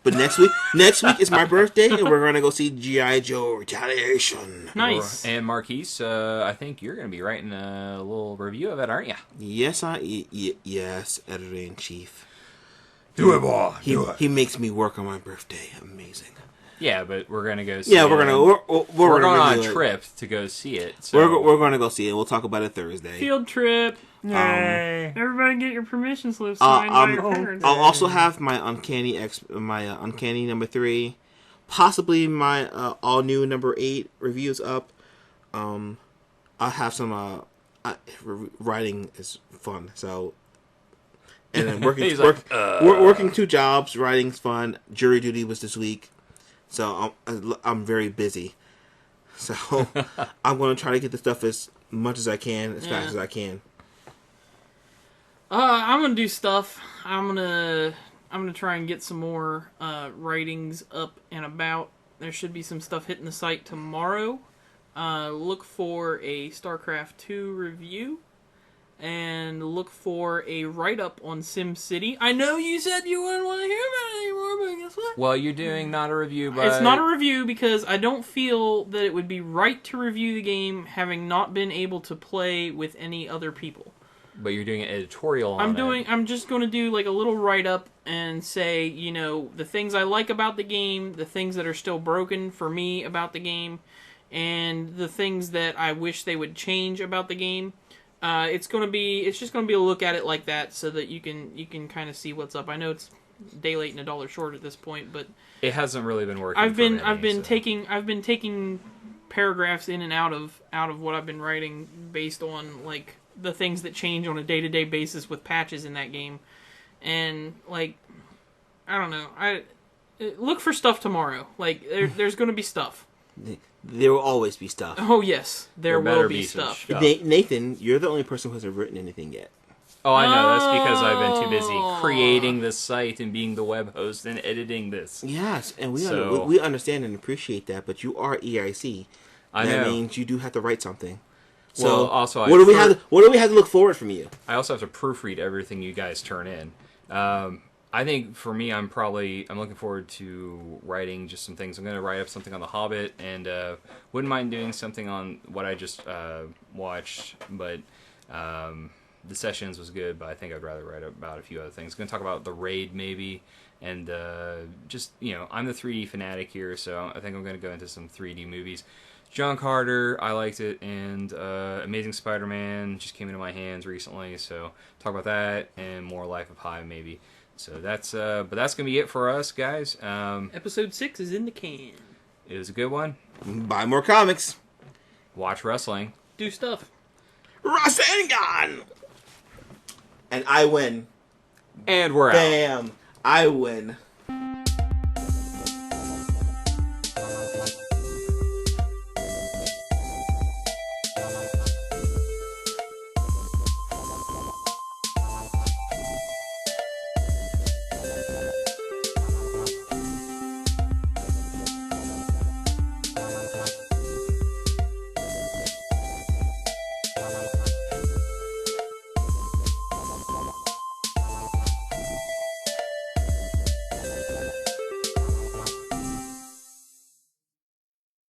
Speaker 3: But next week is my birthday, and we're gonna go see G.I. Joe Retaliation.
Speaker 2: Nice.
Speaker 1: And Marquise, I think you're going to be writing a little review of it, aren't you?
Speaker 3: Yes, yes, Editor-in-Chief.
Speaker 1: Do it, boy.
Speaker 3: He makes me work on my birthday. Amazing.
Speaker 1: Yeah, but we're going to go see
Speaker 3: Yeah,
Speaker 1: it.
Speaker 3: we're
Speaker 1: We're going on a
Speaker 3: review it.
Speaker 1: trip to go see it. So.
Speaker 3: We're going to go see it. We'll talk about it Thursday.
Speaker 2: Field trip.
Speaker 1: Yay.
Speaker 2: Everybody get your permission slips signed by your parents.
Speaker 3: I'll also have my Uncanny number 3, possibly my all new number 8 reviews up. I'll have some writing is fun, so. And then working 2 jobs, writing's fun. Jury duty was this week, so I'm very busy. So I'm going to try to get the stuff as much as I can, as fast as I can.
Speaker 2: I'm gonna do stuff. I'm gonna try and get some more writings up and about. There should be some stuff hitting the site tomorrow. Look for a StarCraft 2 review. And look for a write-up on SimCity. I know you said you wouldn't want to hear about it anymore, but guess what?
Speaker 1: Well, you're doing not a review, but...
Speaker 2: It's not a review because I don't feel that it would be right to review the game having not been able to play with any other people.
Speaker 1: But you're doing an editorial on it.
Speaker 2: I'm just going to do like a little write-up and say, you know, the things I like about the game, the things that are still broken for me about the game, and the things that I wish they would change about the game. It's just gonna be a look at it like that, so that you can kind of see what's up. I know it's day late and $1 short at this point, but
Speaker 1: it hasn't really been working.
Speaker 2: I've been taking paragraphs in and out of what I've been writing based on like the things that change on a day-to-day basis with patches in that game, and like I don't know. Look for stuff tomorrow. Like there's gonna be stuff.
Speaker 3: There will always be stuff.
Speaker 2: Oh, yes. There will be
Speaker 1: some
Speaker 2: stuff.
Speaker 3: Nathan, you're the only person who hasn't written anything yet.
Speaker 1: Oh, I know. That's because I've been too busy creating this site and being the web host and editing this.
Speaker 3: Yes, and we understand and appreciate that, but you are EIC. That means you do have to write something. So,
Speaker 1: well, also,
Speaker 3: what do we have to look forward from you?
Speaker 1: I also have to proofread everything you guys turn in. I think for me, I'm looking forward to writing just some things. I'm going to write up something on The Hobbit, and wouldn't mind doing something on what I just watched, but The Sessions was good, but I think I'd rather write about a few other things. I'm going to talk about The Raid, maybe, and just, you know, I'm the 3D fanatic here, so I think I'm going to go into some 3D movies. John Carter, I liked it, and Amazing Spider-Man just came into my hands recently, so talk about that, and more Life of Pi, maybe. So that's gonna be it for us, guys.
Speaker 2: Episode 6 is in the can.
Speaker 1: It was a good one.
Speaker 3: Buy more comics.
Speaker 1: Watch wrestling.
Speaker 2: Do stuff.
Speaker 3: Rasengan! And I win.
Speaker 1: And we're out.
Speaker 3: Bam! I win.